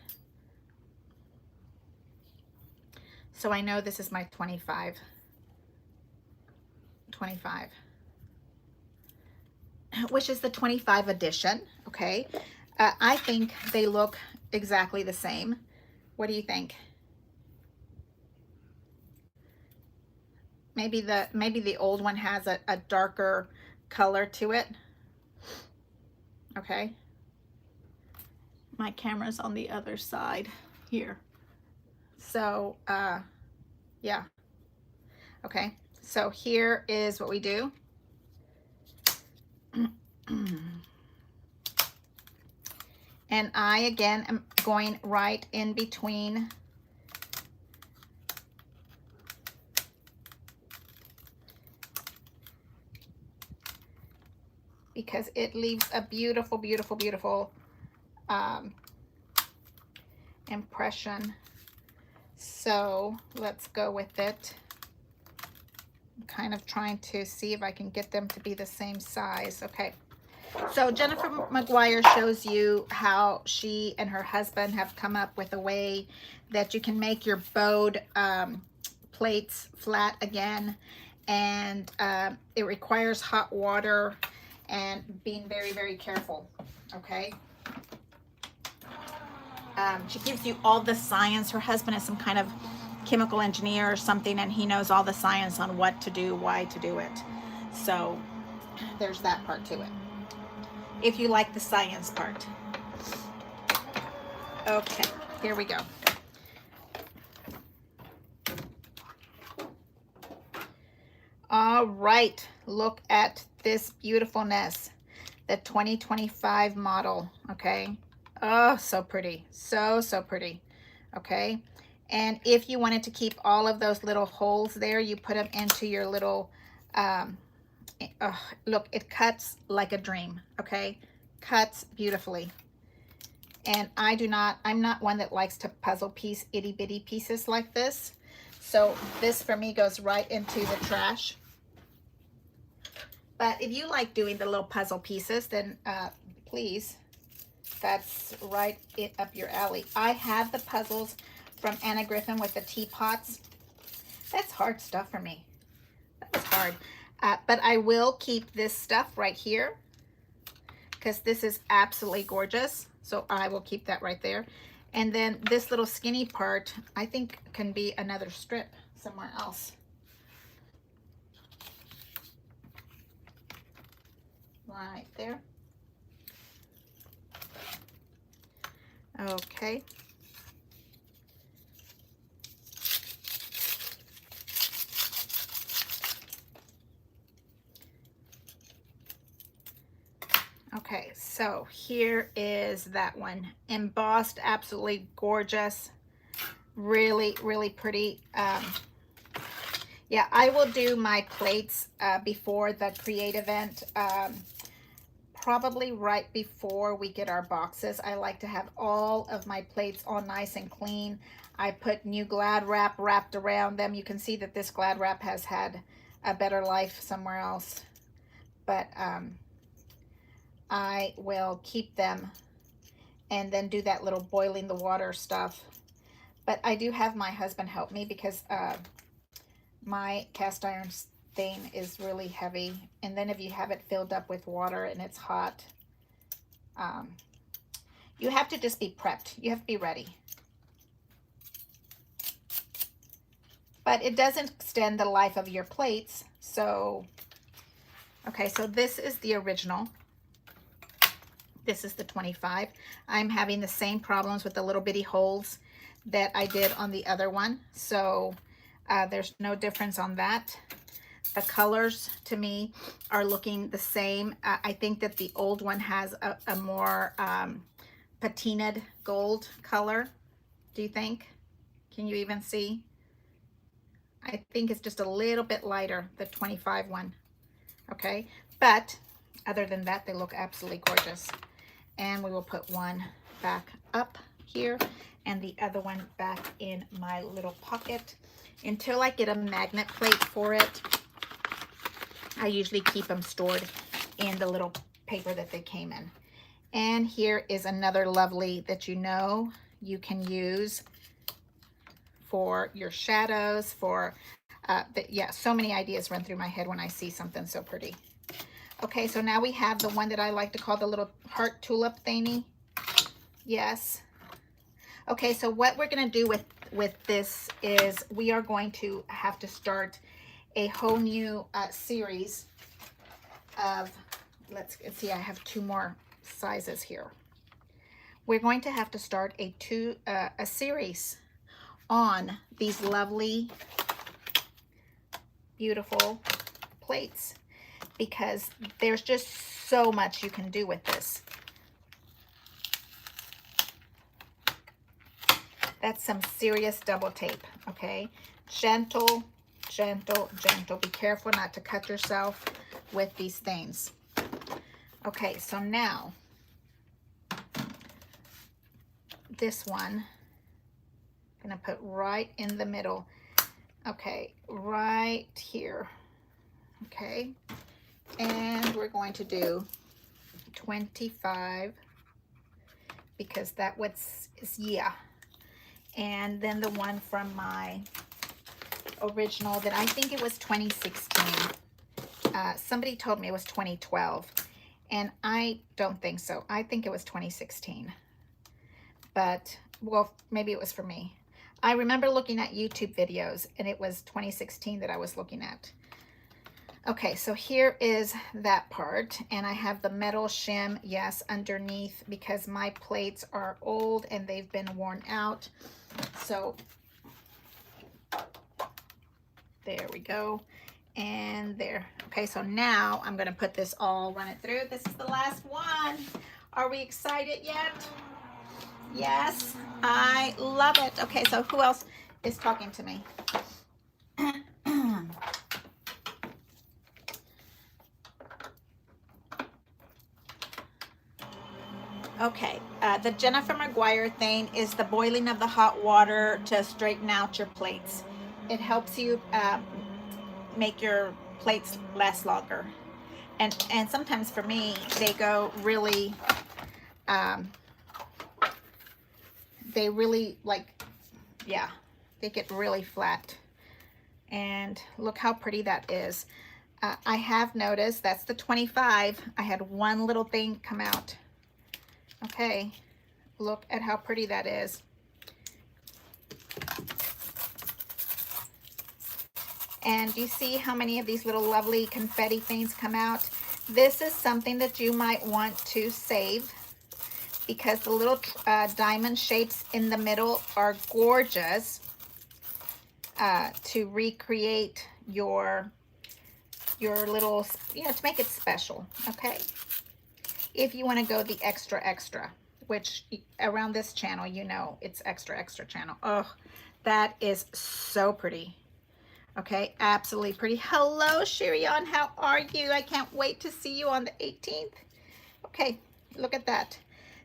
So I know this is my 25. 25, which is the 25 edition. Okay, I think they look exactly the same. What do you think? Maybe the old one has a darker color to it. Okay, my camera's on the other side here. So yeah, okay, so here is what we do. And I again am going right in between because it leaves a beautiful, beautiful, beautiful impression. So let's go with it. I'm kind of trying to see if I can get them to be the same size. Okay. So Jennifer McGuire shows you how she and her husband have come up with a way that you can make your bowed plates flat again. And it requires hot water and being very, very careful. Okay. She gives you all the science. Her husband is some kind of chemical engineer or something, and he knows all the science on what to do, why to do it. So there's that part to it, if you like the science part. Okay, here we go. All right, look at this beautifulness, the 2025 model. Okay, oh, so pretty, so pretty. Okay, and if you wanted to keep all of those little holes there, you put them into your little look, it cuts like a dream. Okay, cuts beautifully. And I'm not one that likes to puzzle piece itty bitty pieces like this. So this for me goes right into the trash. But if you like doing the little puzzle pieces, then please, that's right up your alley. I have the puzzles from Anna Griffin with the teapots. That's hard stuff for me. That's hard. But I will keep this stuff right here because this is absolutely gorgeous. So I will keep that right there. And then this little skinny part, I think can be another strip somewhere else. Right there. Okay. Okay, so here is that one. Embossed, absolutely gorgeous. Really, really pretty. Yeah, I will do my plates before the Create event. Probably right before we get our boxes. I like to have all of my plates all nice and clean. I put new Glad wrap wrapped around them. You can see that this Glad wrap has had a better life somewhere else. But I will keep them and then do that little boiling the water stuff. But I do have my husband help me because my cast iron thing is really heavy. And then if you have it filled up with water and it's hot, you have to just be prepped. You have to be ready. But it doesn't extend the life of your plates. So, okay, so this is the original. This is the 25. I'm having the same problems with the little bitty holes that I did on the other one. So there's no difference on that. The colors to me are looking the same. I think that the old one has a more patinaed gold color. Do you think? Can you even see? I think it's just a little bit lighter, the 25 one. Okay, but other than that, they look absolutely gorgeous. And we will put one back up here and the other one back in my little pocket until I get a magnet plate for it. I usually keep them stored in the little paper that they came in. And here is another lovely that you can use for your shadows, for Yeah, so many ideas run through my head when I see something so pretty. Okay, so now we have the one that I like to call the little heart tulip thingy. Yes. Okay, so what we're going to do with this is we are going to have to start a whole new series of, let's see, I have 2 more sizes here. We're going to have to start a series on these lovely, beautiful plates, because there's just so much you can do with this. That's some serious double tape, okay? Gentle, gentle, gentle. Be careful not to cut yourself with these things. Okay, so now this one I'm gonna put right in the middle. Okay, right here. Okay, and we're going to do 25 because that is, yeah. And then the one from my original that I think it was 2016. Somebody told me it was 2012, and I don't think so. I think it was 2016. But, well, maybe it was for me. I remember looking at YouTube videos, and it was 2016 that I was looking at. Okay, so here is that part, and I have the metal shim, yes, underneath, because my plates are old and they've been worn out. So there we go, and there. Okay, so now I'm going to put this all, run it through. This is the last one. Are we excited yet? Yes, I love it. Okay, so who else is talking to me? Okay, the Jennifer McGuire thing is the boiling of the hot water to straighten out your plates. It helps you make your plates last longer. And sometimes for me, they go really, they really like, yeah, they get really flat. And look how pretty that is. I have noticed that's the 25. I had one little thing come out. Okay, look at how pretty that is. And you see how many of these little lovely confetti things come out? This is something that you might want to save because the little diamond shapes in the middle are gorgeous to recreate your little, you know, to make it special, okay? If you want to go the extra, which around this channel, you know, it's extra channel. Oh, that is so pretty. Okay, absolutely pretty. Hello, Shirion, how are you? I can't wait to see you on the 18th. Okay, look at that.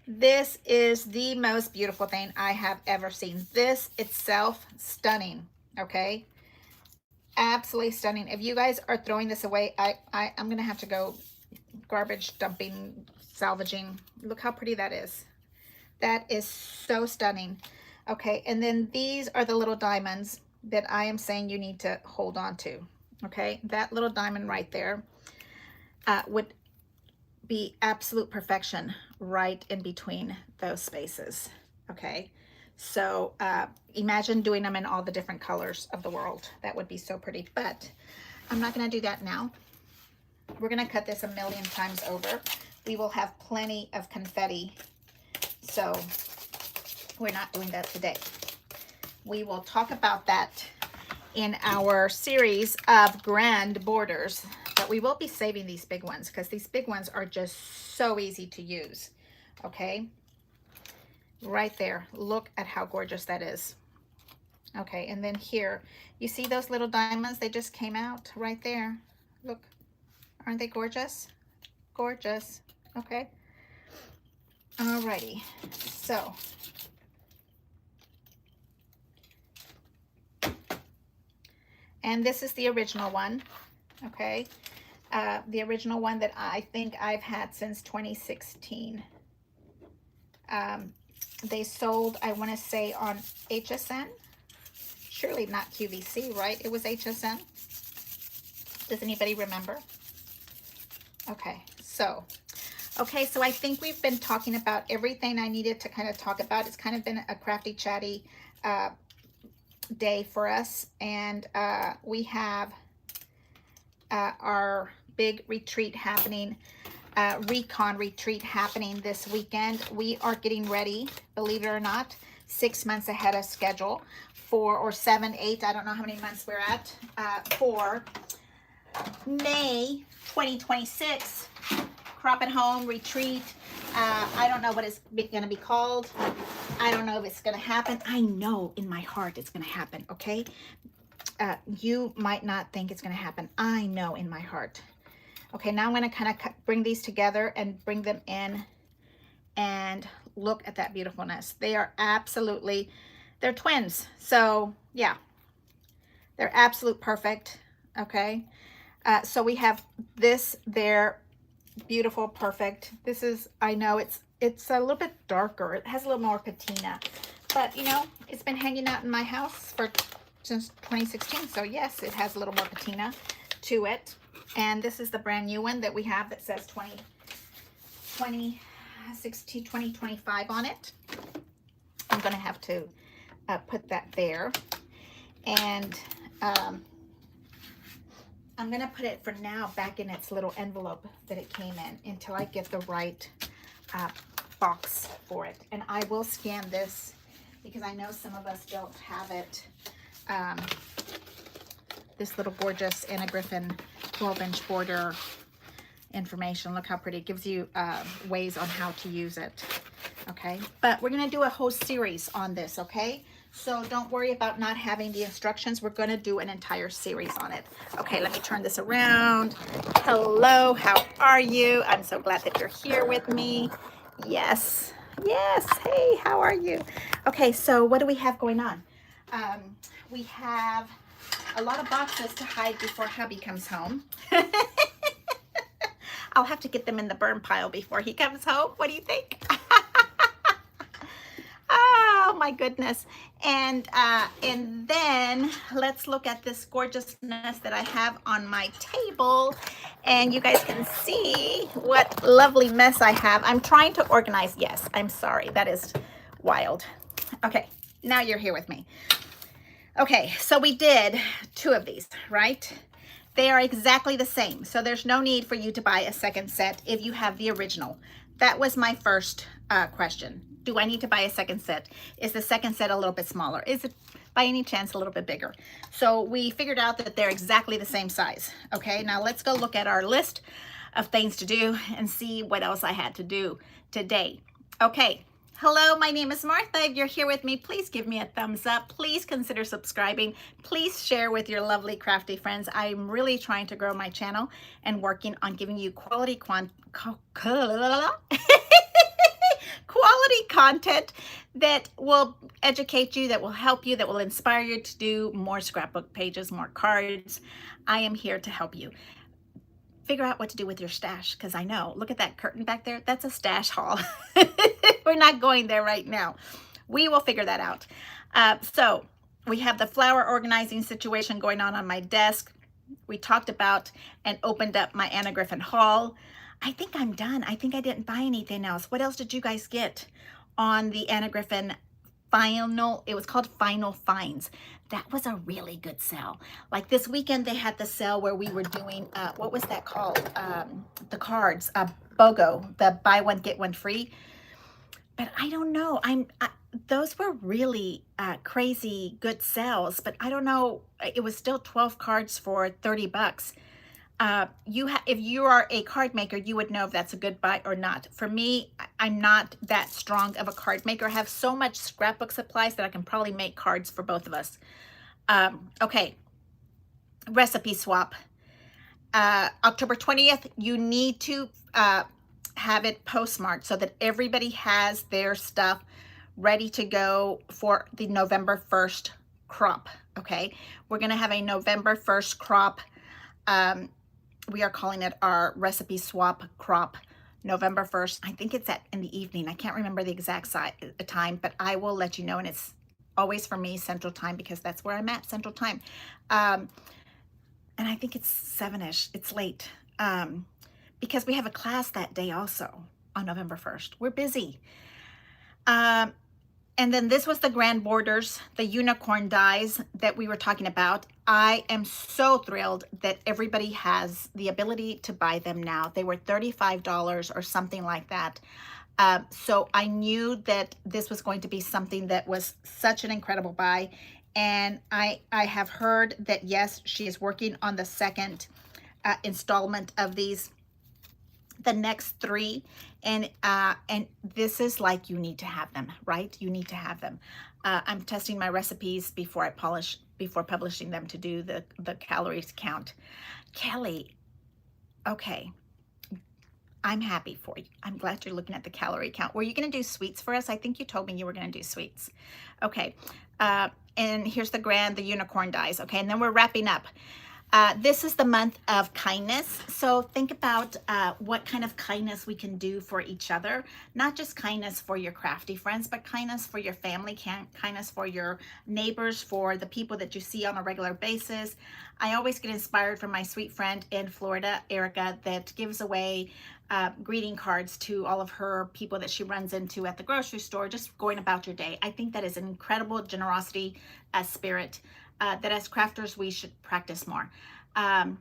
This is the most beautiful thing I have ever seen. This itself, stunning, okay? Absolutely stunning. If you guys are throwing this away, I'm gonna have to go garbage dumping, salvaging. Look how pretty that is. That is so stunning. Okay, and then these are the little diamonds that I am saying you need to hold on to. Okay, that little diamond right there would be absolute perfection right in between those spaces. Okay, so imagine doing them in all the different colors of the world. That would be so pretty, but I'm not going to do that now. We're going to cut this a million times over. We will have plenty of confetti, so we're not doing that today. We will talk about that in our series of grand borders, but we will be saving these big ones because these big ones are just so easy to use. Okay, right there, look at how gorgeous that is. Okay, and then here, you see those little diamonds? They just came out right there. Look, aren't they gorgeous? Gorgeous. Okay, alrighty, so and this is the original one, okay? The original one that I think I've had since 2016. They sold, I want to say, on HSN, surely not QVC, right? It was HSN. Does anybody remember? Okay, so I think we've been talking about everything I needed to kind of talk about. It's kind of been a crafty, chatty day for us, and we have our big retreat happening, Recon retreat happening this weekend. We are getting ready, believe it or not, 6 months ahead of schedule, 4 or 7, 8, I don't know how many months we're at, for May 2026 Crop at Home retreat. I don't know what it's going to be called. I don't know if it's going to happen. I know in my heart it's going to happen, okay? You might not think it's going to happen. I know in my heart. Okay, now I'm going to kind of bring these together and bring them in and look at that beautifulness. They are absolutely, they're twins. So yeah, they're absolute perfect. Okay. So we have this, they're beautiful, perfect. This is, I know it's a little bit darker. It has a little more patina, but you know, it's been hanging out in my house since 2016. So yes, it has a little more patina to it. And this is the brand new one that we have that says 2025 on it. I'm going to have to put that there. And I'm going to put it for now back in its little envelope that it came in until I get the right box for it. And I will scan this because I know some of us don't have it. This little gorgeous Anna Griffin 12-inch border information. Look how pretty. It gives you ways on how to use it. Okay, but we're going to do a whole series on this, okay? So don't worry about not having the instructions. We're going to do an entire series on it. Okay, let me turn this around. Hello, how are you? I'm so glad that you're here with me. Yes, yes. Hey, how are you? Okay, so what do we have going on? We have a lot of boxes to hide before hubby comes home. I'll have to get them in the burn pile before he comes home. What do you think? Oh my goodness. And then let's look at this gorgeousness that I have on my table. And you guys can see what lovely mess I have. I'm trying to organize. Yes, I'm sorry. That is wild. Okay, now you're here with me. Okay, so we did 2 of these, right? They are exactly the same. So there's no need for you to buy a second set if you have the original. That was my first question. Do I need to buy a second set? Is the second set a little bit smaller? Is it by any chance a little bit bigger? So we figured out that they're exactly the same size. Okay, now let's go look at our list of things to do and see what else I had to do today. Okay. Hello, my name is Martha. If you're here with me, please give me a thumbs up. Please consider subscribing. Please share with your lovely crafty friends. I'm really trying to grow my channel and working on giving you quality quality content that will educate you, that will help you, that will inspire you to do more scrapbook pages, more cards. I am here to help you figure out what to do with your stash, because I know, look at that curtain back there. That's a stash haul. We're not going there right now. We will figure that out. So we have the flower organizing situation going on my desk. We talked about and opened up my Anna Griffin haul. I think I'm done. I think I didn't buy anything else. What else did you guys get on the Anna Griffin final? It was called Final Finds. That was a really good sale. Like this weekend, they had the sale where we were doing, what was that called? The cards, BOGO, the buy one, get one free. But I don't know. Those were really crazy good sales, but I don't know. It was still 12 cards for 30 bucks. If you are a card maker, you would know if that's a good buy or not. For me, I'm not that strong of a card maker. I have so much scrapbook supplies that I can probably make cards for both of us. Okay, recipe swap. October 20th, you need to have it postmarked so that everybody has their stuff ready to go for the November 1st crop. Okay, we're going to have a November 1st crop. We are calling it our recipe swap crop, November 1st. I think it's in the evening. I can't remember the exact time, but I will let you know. And it's always for me, Central Time, because that's where I'm at, Central Time. Um, and I think it's 7-ish. It's late. Because we have a class that day also on November 1st. We're busy. Um, and then this was the grand borders, the unicorn dies that we were talking about. I am so thrilled that everybody has the ability to buy them now. They were $35 or something like that. So I knew that this was going to be something that was such an incredible buy. And I have heard that, yes, she is working on the second installment of these, the next 3. And this is like, you need to have them, right? You need to have them. I'm testing my recipes before before publishing them to do the calories count. Kelly, okay. I'm happy for you. I'm glad you're looking at the calorie count. Were you going to do sweets for us? I think you told me you were going to do sweets. Okay. And here's the unicorn dies. Okay. And then we're wrapping up. This is the month of kindness. So think about what kind of kindness we can do for each other. Not just kindness for your crafty friends, but kindness for your family, kindness for your neighbors, for the people that you see on a regular basis. I always get inspired from my sweet friend in Florida, Erica, that gives away greeting cards to all of her people that she runs into at the grocery store, just going about your day. I think that is an incredible generosity spirit. That as crafters we should practice more. And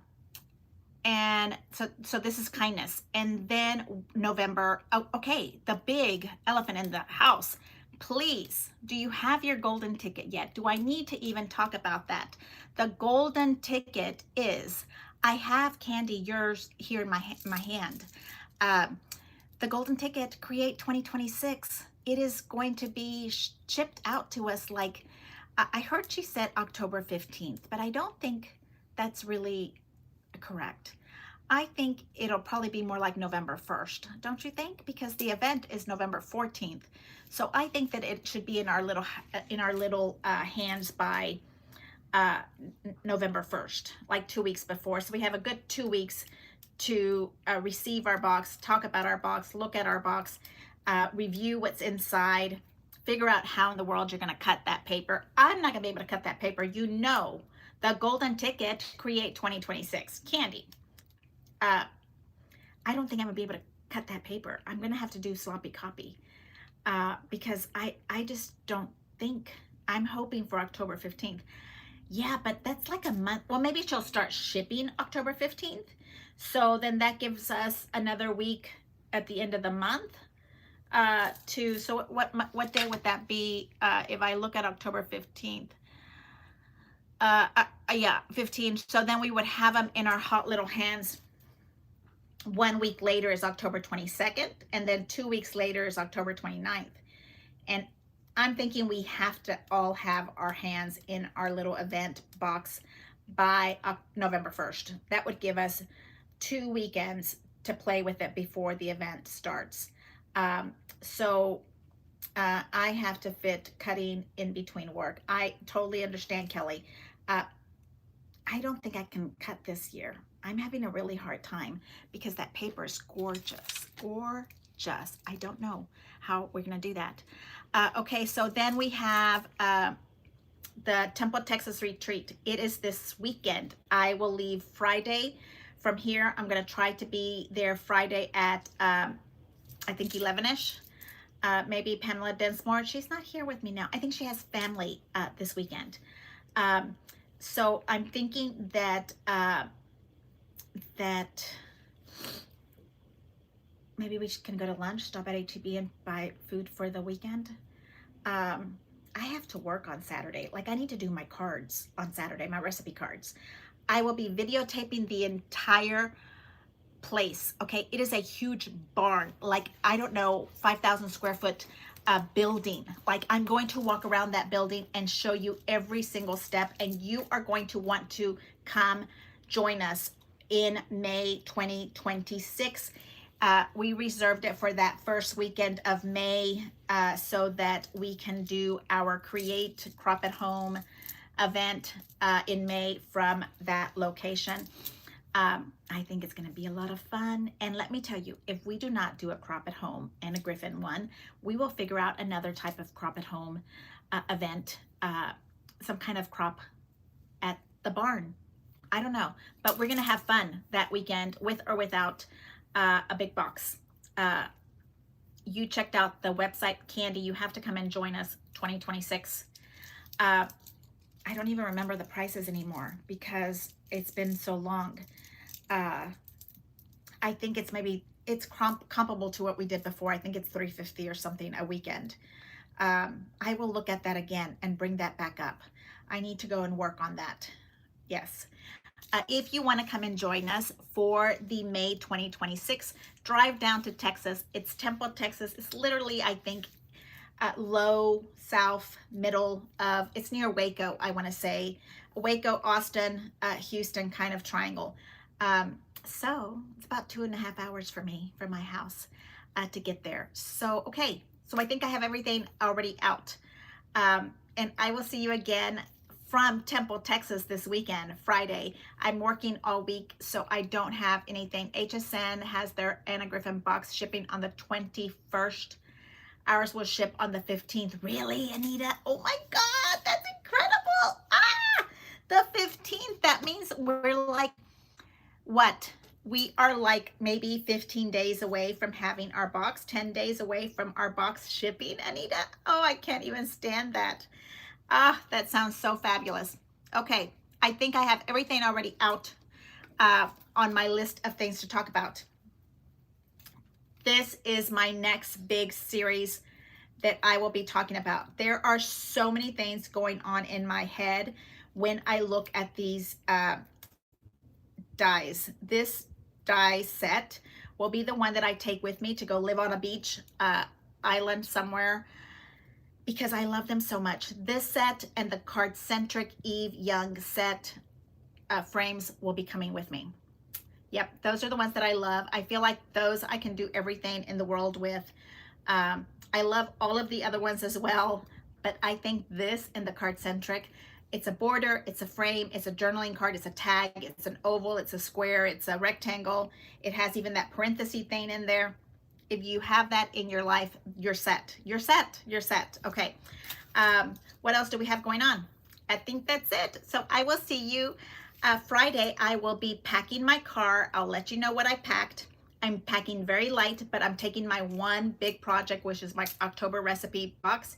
so this is kindness. And then November, oh, okay, the big elephant in the house. Please, do you have your golden ticket yet? Do I need to even talk about that? The golden ticket is, I have, Candy, yours here in my hand. The golden ticket, Create 2026. It is going to be shipped out to us like, I heard she said October 15th, but I don't think that's really correct. I think it'll probably be more like November 1st, don't you think? Because the event is November 14th. So I think that it should be in our little hands by November 1st, like 2 weeks before. So we have a good 2 weeks to receive our box, talk about our box, look at our box, review what's inside, figure out how in the world you're going to cut that paper. I'm not going to be able to cut that paper. You know, the golden ticket, Create 2026. Candy, I don't think I'm going to be able to cut that paper. I'm going to have to do sloppy copy because I just don't think. I'm hoping for October 15th. Yeah, but that's like a month. Well, maybe she'll start shipping October 15th. So then that gives us another week at the end of the month. So what day would that be if I look at October 15th? Yeah, 15. So then we would have them in our hot little hands. 1 week later is October 22nd, and then 2 weeks later is October 29th. And I'm thinking we have to all have our hands in our little event box by November 1st. That would give us 2 weekends to play with it before the event starts. So I have to fit cutting in between work. I totally understand, Kelly. I don't think I can cut this year. I'm having a really hard time because that paper is gorgeous, gorgeous. I don't know how we're going to do that. Okay, so then we have the Temple, Texas retreat. It is this weekend. I will leave Friday from here. I'm going to try to be there Friday at, I think 11-ish. Maybe Pamela Densmore. She's not here with me now. I think she has family this weekend. So I'm thinking that maybe we can go to lunch, stop at H-E-B and buy food for the weekend. I have to work on Saturday. Like I need to do my cards on Saturday, my recipe cards. I will be videotaping the entire place. Okay, it is a huge barn, like I don't know, 5,000 square foot building. Like I'm going to walk around that building and show you every single step, and you are going to want to come join us in May 2026. We reserved it for that first weekend of May so that we can do our Create Crop at Home event in May from that location. I think it's going to be a lot of fun. And let me tell you, if we do not do a crop at home and a Griffin one, we will figure out another type of crop at home event, some kind of crop at the barn. I don't know, but we're going to have fun that weekend with or without a big box. You checked out the website, Candy. You have to come and join us 2026. I don't even remember the prices anymore because it's been so long. I think it's comparable to what we did before. I think it's $350 or something a weekend. I will look at that again and bring that back up. I need to go and work on that. Yes. If you want to come and join us for the May 2026 drive down to Texas, it's Temple, Texas. It's literally, I think, low south middle of, it's near Waco, I want to say. Waco, Austin, Houston kind of triangle. So it's about 2.5 hours for me from my house to get there. So, okay. So I think I have everything already out. And I will see you again from Temple, Texas this weekend, Friday. I'm working all week, so I don't have anything. HSN has their Anna Griffin box shipping on the 21st. Ours will ship on the 15th. Really, Anita? Oh my God, that's incredible. The 15th. That means we're like, what? We are like maybe 15 days away from having our box, 10 days away from our box shipping, Anita. Oh, I can't even stand that. That sounds so fabulous. Okay, I think I have everything already out on my list of things to talk about. This is my next big series that I will be talking about. There are so many things going on in my head when I look at these dies. This die set will be the one that I take with me to go live on a beach island somewhere, because I love them so much. This set and the card-centric Eve Young set frames will be coming with me. Yep, those are the ones that I love. I feel like those I can do everything in the world with. I love all of the other ones as well, but I think this and the card-centric, it's a border, it's a frame, it's a journaling card, it's a tag, it's an oval, it's a square, it's a rectangle. It has even that parenthesis thing in there. If you have that in your life, you're set. You're set. You're set. Okay. What else do we have going on? I think that's it. So I will see you Friday. I will be packing my car. I'll let you know what I packed. I'm packing very light, but I'm taking my one big project, which is my October recipe box.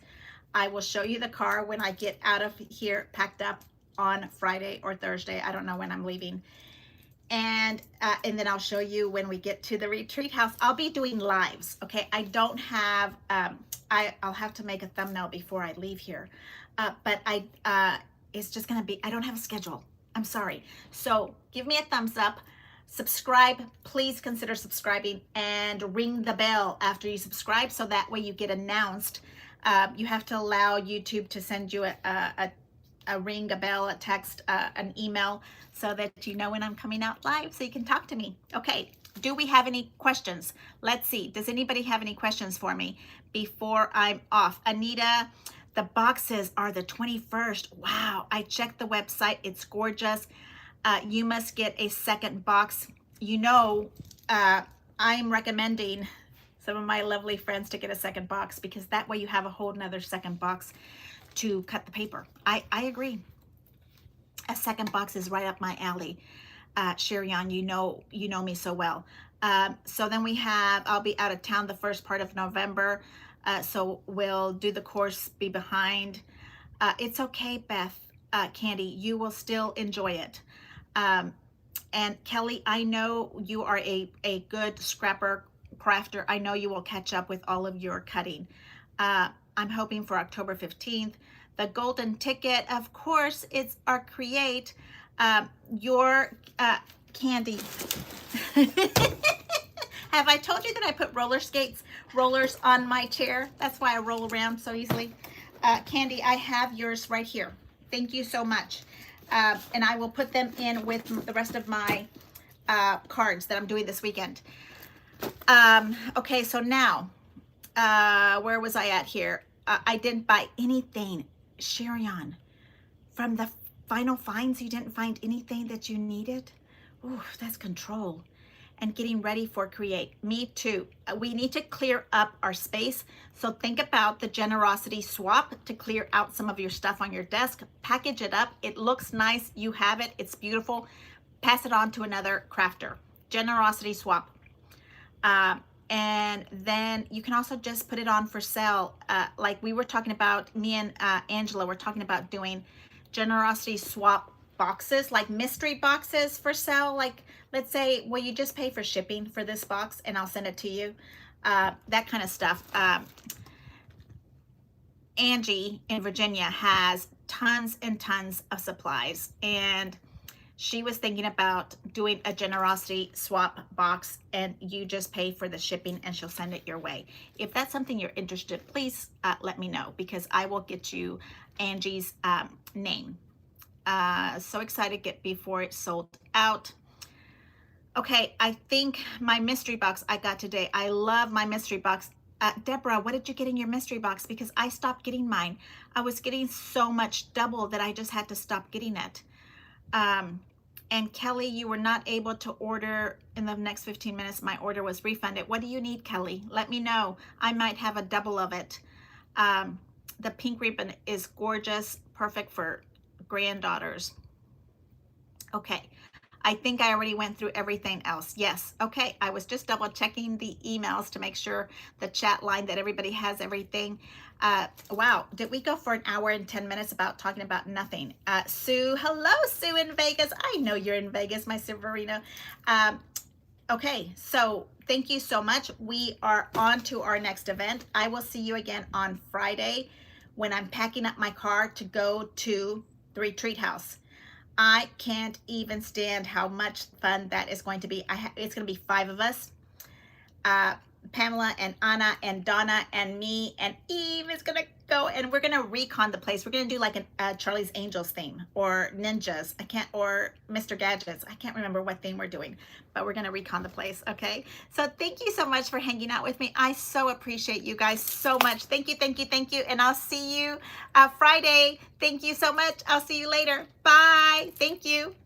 I will show you the car when I get out of here, packed up on Friday or Thursday. I don't know when I'm leaving. And then I'll show you when we get to the retreat house. I'll be doing lives, okay? I don't have, I'll have to make a thumbnail before I leave here. But it's just gonna be, I don't have a schedule. I'm sorry. So give me a thumbs up, subscribe, please consider subscribing, and ring the bell after you subscribe so that way you get announced. You have to allow YouTube to send you a ring, a bell, a text, an email, so that you know when I'm coming out live so you can talk to me. Okay, do we have any questions? Let's see, does anybody have any questions for me before I'm off? Anita, the boxes are the 21st. Wow, I checked the website, it's gorgeous. You must get a second box. You know, I'm recommending some of my lovely friends to get a second box, because that way you have a whole nother second box to cut the paper. I agree. A second box is right up my alley. Sherian, you know me so well. So then we have, I'll be out of town the first part of November. So we'll do the course, be behind. It's okay, Beth, Candy, you will still enjoy it. And Kelly, I know you are a good scrapper, crafter. I know you will catch up with all of your cutting. I'm hoping for October 15th. The golden ticket, of course, it's our Create Your Candy. Have I told you that I put rollers on my chair? That's why I roll around so easily. Candy, I have yours right here. Thank you so much. And I will put them in with the rest of my cards that I'm doing this weekend. Okay, so now, where was I at here? I didn't buy anything. Sherian, from the final finds, you didn't find anything that you needed? Ooh, that's control. And getting ready for create. Me too. We need to clear up our space. So think about the generosity swap to clear out some of your stuff on your desk. Package it up. It looks nice. You have it. It's beautiful. Pass it on to another crafter. Generosity swap. And then you can also just put it on for sale. Like we were talking about, me and Angela were talking about doing generosity swap boxes, like mystery boxes for sale. Like, let's say, well, you just pay for shipping for this box and I'll send it to you. That kind of stuff. Angie in Virginia has tons and tons of supplies, and she was thinking about doing a generosity swap box, and you just pay for the shipping and she'll send it your way. If that's something you're interested, please let me know, because I will get you Angie's name. So excited to get before it's sold out. Okay, I think my mystery box I got today. I love my mystery box. Deborah, what did you get in your mystery box? Because I stopped getting mine. I was getting so much double that I just had to stop getting it. And Kelly, you were not able to order in the next 15 minutes. My order was refunded. What do you need, Kelly? Let me know. I might have a double of it. The pink ribbon is gorgeous, perfect for granddaughters. Okay, I think I already went through everything else. Yes, okay, I was just double checking the emails to make sure the chat line that everybody has everything. Wow, did we go for an hour and 10 minutes about talking about nothing? Sue, hello, Sue in Vegas. I know you're in Vegas, my Severino. Okay, so thank you so much. We are on to our next event. I will see you again on Friday when I'm packing up my car to go to the retreat house. I can't even stand how much fun that is going to be. It's going to be 5 of us. Pamela and Anna and Donna and me and Eve is going to go, and we're going to recon the place. We're going to do like a Charlie's Angels theme, or Ninjas. or Mr. Gadgets. I can't remember what theme we're doing, but we're going to recon the place. Okay. So thank you so much for hanging out with me. I so appreciate you guys so much. Thank you. Thank you. Thank you. And I'll see you Friday. Thank you so much. I'll see you later. Bye. Thank you.